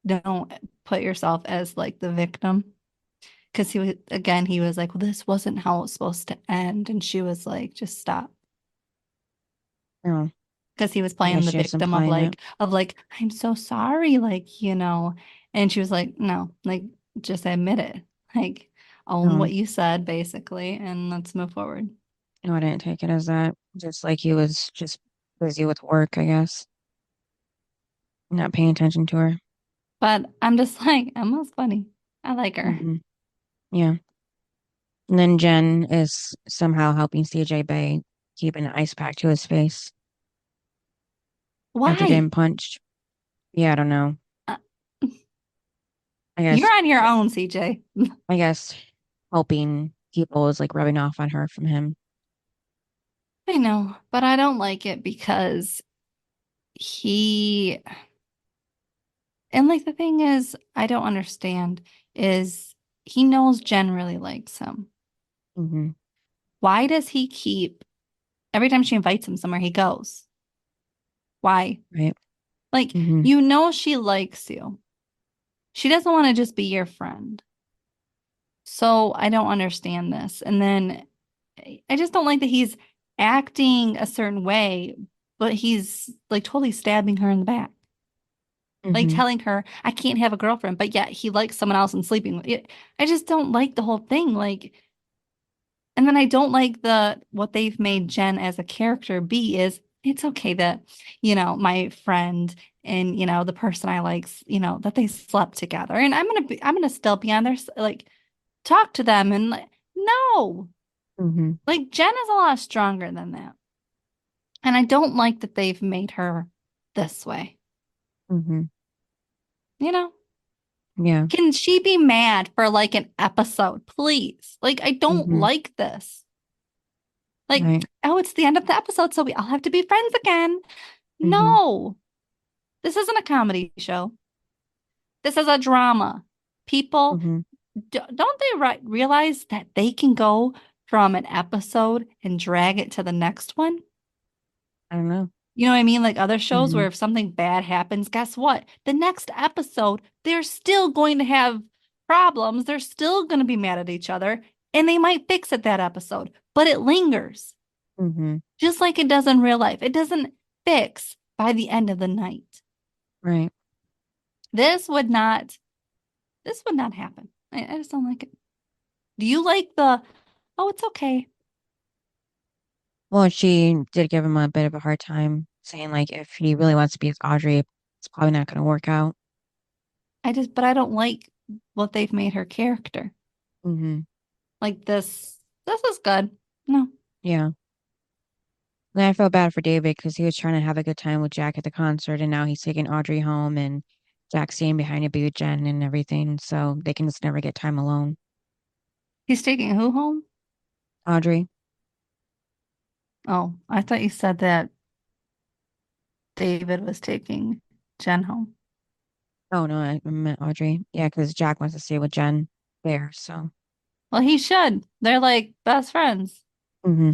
don't put yourself as like the victim. Because he was like, well, this wasn't how it was supposed to end. And she was like, just stop. Oh, Because he was I playing guess the she was victim of implying it. I'm so sorry, and she was like, no, like just admit it, like own Oh, what you said, basically, and let's move forward. no, I didn't take it as that. Just like he was just busy with work, I guess. Not paying attention to her. But I'm just like, Emma's funny. I like her. Hmm. Yeah. And then Jen is somehow helping CJ by keeping an ice pack to his face after Why? getting punched. Yeah, I don't know. Uh, I you're guess on your own, CJ. I guess helping people is like rubbing off on her from him. I know, but I don't like it because he, and like the thing is, I don't understand is he knows Jen really likes him. Hmm. Why does he keep, every time she invites him somewhere, he goes? Why? Right. Like, Hmm. you know, she likes you. She doesn't want to just be your friend. So I don't understand this. And then I just don't like that he's acting a certain way, but he's like totally stabbing her in the back, like Hmm. telling her, I can't have a girlfriend, but yet he likes someone else and sleeping with it. I just don't like the whole thing. Like, and then I don't like the what they've made Jen as a character be is it's okay that, my friend and, the person I like, that they slept together. And I'm gonna still be on their like talk to them and like, no. Hmm. Like Jen is a lot stronger than that. And I don't like that they've made her this way. Hmm. You know, Yeah. can she be mad for like an episode, please? Like, I don't Hmm. like this. Like, Right. oh, it's the end of the episode, so we all have to be friends again. Hmm. No, this isn't a comedy show. This is a drama. People, Hmm. don't they realize that they can go from an episode and drag it to the next one? I don't know. You know what I mean? Like other shows Hmm. where if something bad happens, guess what? The next episode, they're still going to have problems. They're still going to be mad at each other and they might fix it that episode, but it lingers Hmm. just like it does in real life. It doesn't fix by the end of the night. Right. This would not, this would not happen. I just don't like it. Do you like the, oh, it's okay. Well, she did give him a bit of a hard time, saying like if he really wants to be with Audrey, it's probably not going to work out. But I don't like what they've made her character. Hmm. Like this is good. No. Yeah. And I felt bad for David because he was trying to have a good time with Jack at the concert, and now he's taking Audrey home, and Jack's staying behind to be with Jen and everything, so they can just never get time alone. He's taking who home? Audrey? Oh, I thought you said that David was taking Jen home. Oh no, I meant Audrey. Yeah, because Jack wants to stay with Jen there, so. Well, he should. They're like best friends Hmm.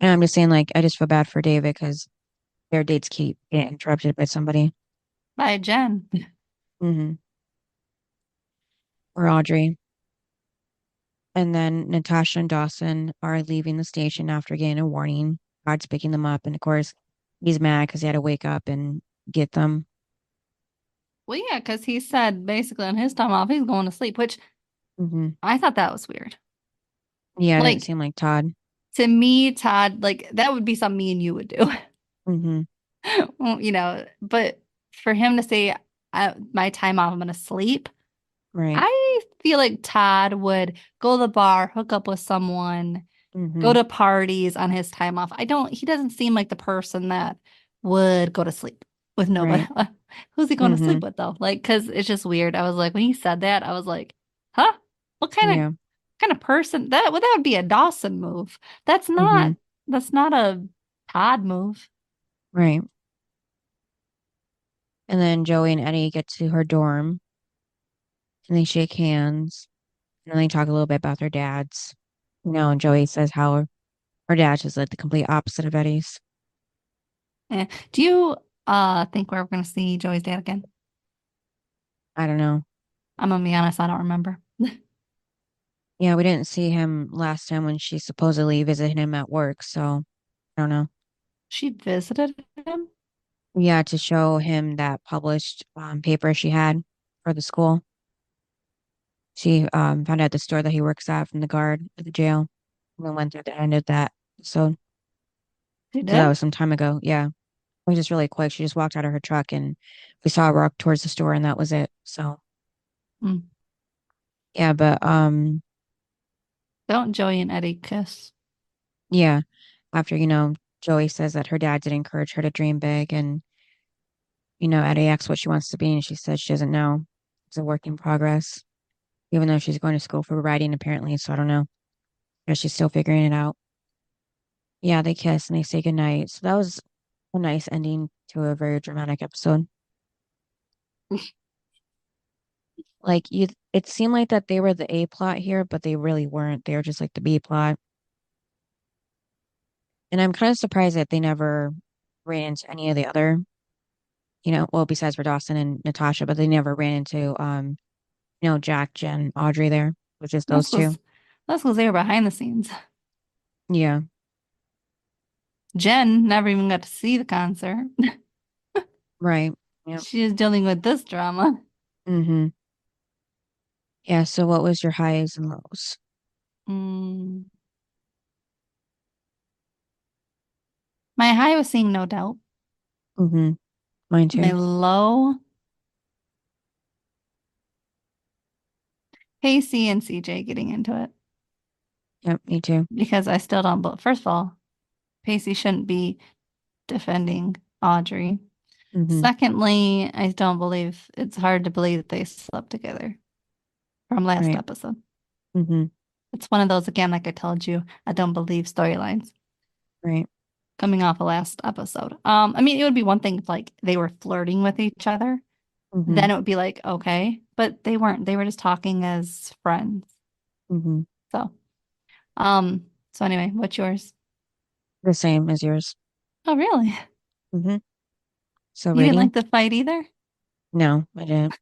And I'm just saying, like, I just feel bad for David because their dates keep getting interrupted by somebody. by Jen. Hmm. Or Audrey. And then Natasha and Dawson are leaving the station after getting a warning. God's picking them up. And of course, he's mad because he had to wake up and get them. Well, yeah, because he said basically on his time off, he's going to sleep, which Hmm. I thought that was weird. Yeah, it didn't Like seem like Todd. to me, Todd, like that would be something me and you would do. Hmm. Well, but for him to say, my time off, I'm going to sleep. Right. I feel like Todd would go to the bar, hook up with someone, go Hmm. to parties on his time off. He doesn't seem like the person that would go to sleep with nobody. Right. Who's he going to Hmm. sleep with though? Like, cause it's just weird. I was like, when he said that, I was like, huh? What Yeah. kind of person that would be a Dawson move. Hmm. That's not a Todd move. Right. And then Joey and Eddie get to her dorm and they shake hands and then they talk a little bit about their dads. And Joey says how her dad's just like the complete opposite of Eddie's. Do you think we're gonna see Joey's dad again? I don't know. I'm gonna be honest, I don't remember. Yeah, we didn't see him last time when she supposedly visited him at work, so I don't know. She visited him. Yeah, to show him that published paper she had for the school. She found out the store that he works at from the guard at the jail. And then went through the end of that. So, She so that did? was some time ago. Yeah. It was just really quick. She just walked out of her truck and we saw her walk towards the store and that was it. So Mm. yeah, but Don't Joey and Eddie kiss? yeah, after, Joey says that her dad did encourage her to dream big and, Eddie asks what she wants to be and she says she doesn't know. It's a work in progress, even though she's going to school for writing apparently, so I don't know. But she's still figuring it out. Yeah, they kiss and they say goodnight. So that was a nice ending to a very dramatic episode. Like you, it seemed like that they were the A plot here, but they really weren't. They were just like the B plot. And I'm kind of surprised that they never ran into any of the other, well, besides for Dawson and Natasha, but they never ran into Jack, Jen, Audrey there, with just That's those because two. they were behind the scenes. Yeah, Jen never even got to see the concert. right. Yeah. She is dealing with this drama. Mm-hmm. Yeah, so what was your highs and lows? Mm. My high was seeing No Doubt. Mm-hmm. Mine My too. low, Pacey and CJ getting into it Yep, me too. because I still don't. But first of all, Pacey shouldn't be defending Audrey. Mm-hmm. Secondly, I don't believe it's hard to believe that they slept together from last Right. episode. Mm-hmm. It's one of those, again, like I told you, I don't believe storylines Right. coming off of last episode. I mean, it would be one thing if like they were flirting with each other, Mm-hmm. then it would be like, okay, but they weren't. They were just talking as friends. Mm-hmm. So, so anyway, what's yours? The same as yours. Oh, really? Mm-hmm. So You didn't rating? like the fight either? No, I didn't.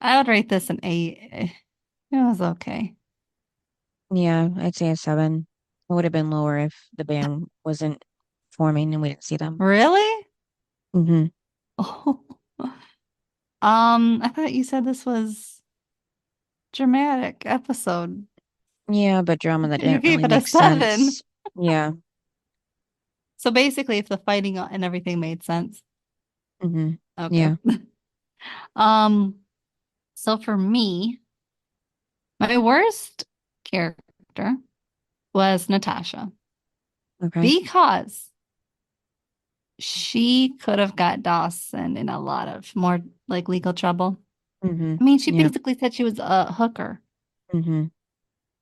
I would rate this an 8. It was okay. Yeah, I'd say a 7. It would have been lower if the band wasn't forming and we didn't see them. Really? Mm-hmm. Oh. I thought you said this was dramatic episode. Yeah, but drama that You didn't gave really it a make 7. sense. Yeah. So basically, if the fighting and everything made sense. Mm-hmm. Okay. Yeah. Um, so for me, my worst character was Natasha Okay. because she could have got Dawson in a lot of more like legal trouble. Mm-hmm. I mean, she Yeah. basically said she was a hooker. Mm-hmm.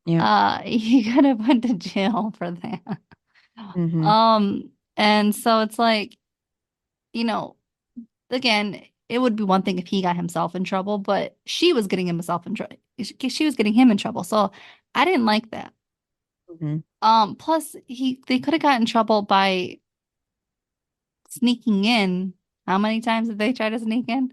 Yeah. He could have went to jail for that. Mm-hmm. And so it's like, you know, again, it would be one thing if he got himself in trouble, but she was getting himself in trouble. She was getting him in trouble. So I didn't like that. Mm-hmm. Plus they could have gotten in trouble by sneaking in. How many times did they try to sneak in?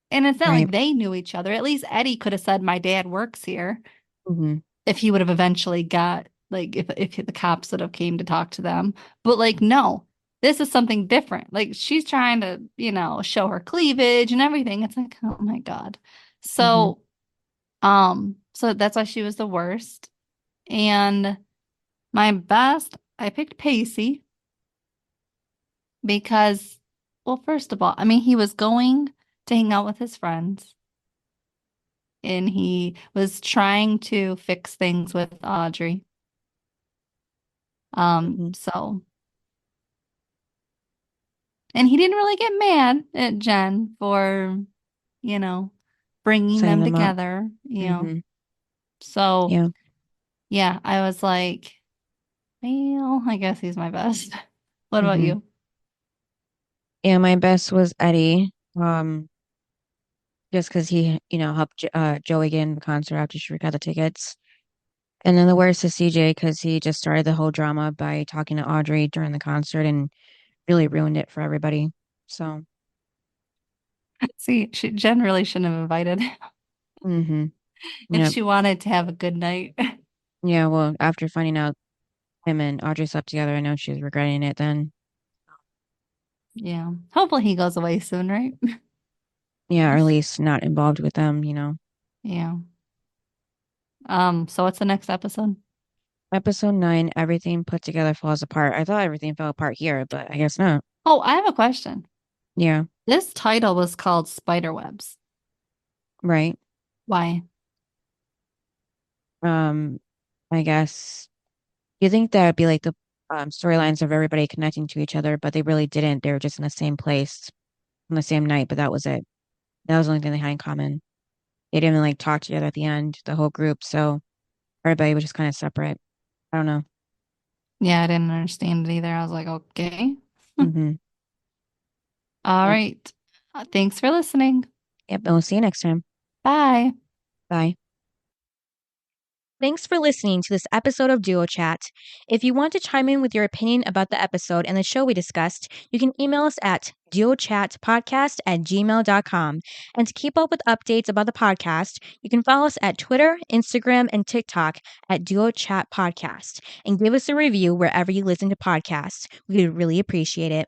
And it's not Right. like they knew each other. At least Eddie could have said, "My dad works here." Mm-hmm. If he would have eventually got like if the cops would have came to talk to them. But like no, this is something different. Like she's trying to, show her cleavage and everything. It's like, oh my God. Mm-hmm. So that's why she was the worst. And my best, I picked Pacey because, well, first of all, I mean, he was going to hang out with his friends and he was trying to fix things with Audrey. Mm-hmm. So, and he didn't really get mad at Jen for, you know, bringing Setting them them up. together. Mm-hmm. So, Yeah. yeah, I was like, well, I guess he's my best. What about Mm-hmm. you? Yeah, my best was Eddie. Just because he, helped Joey get in the concert after she got the tickets. And then the worst is CJ because he just started the whole drama by talking to Audrey during the concert and really ruined it for everybody. So, See, Jen really shouldn't have invited him mm-hmm. if Yep. she wanted to have a good night. Yeah, well, after finding out him and Audrey slept together, I know she was regretting it then. Yeah. Hopefully he goes away soon, right? Yeah, or at least not involved with them. Yeah. So what's the next episode? Episode 9, everything put together falls apart. I thought everything fell apart here, but I guess not. Oh, I have a question. Yeah, This title was called Spiderwebs. right. Why? Um, I guess you think that would be like the storylines of everybody connecting to each other, but they really didn't. They were just in the same place on the same night, but that was it. That was the only thing they had in common. They didn't even like talk together at the end, the whole group. So Everybody was just kind of separate. I don't know. Yeah, I didn't understand it either. I was like, okay. Mm-hmm. All right. Thanks for listening. Yep. And we'll see you next time. Bye. Bye. Thanks for listening to this episode of Duo Chat. If you want to chime in with your opinion about the episode and the show we discussed, you can email us at duochatpodcast@gmail.com. And to keep up with updates about the podcast, you can follow us at Twitter, Instagram, and TikTok at Duo Chat Podcast. And give us a review wherever you listen to podcasts. We would really appreciate it.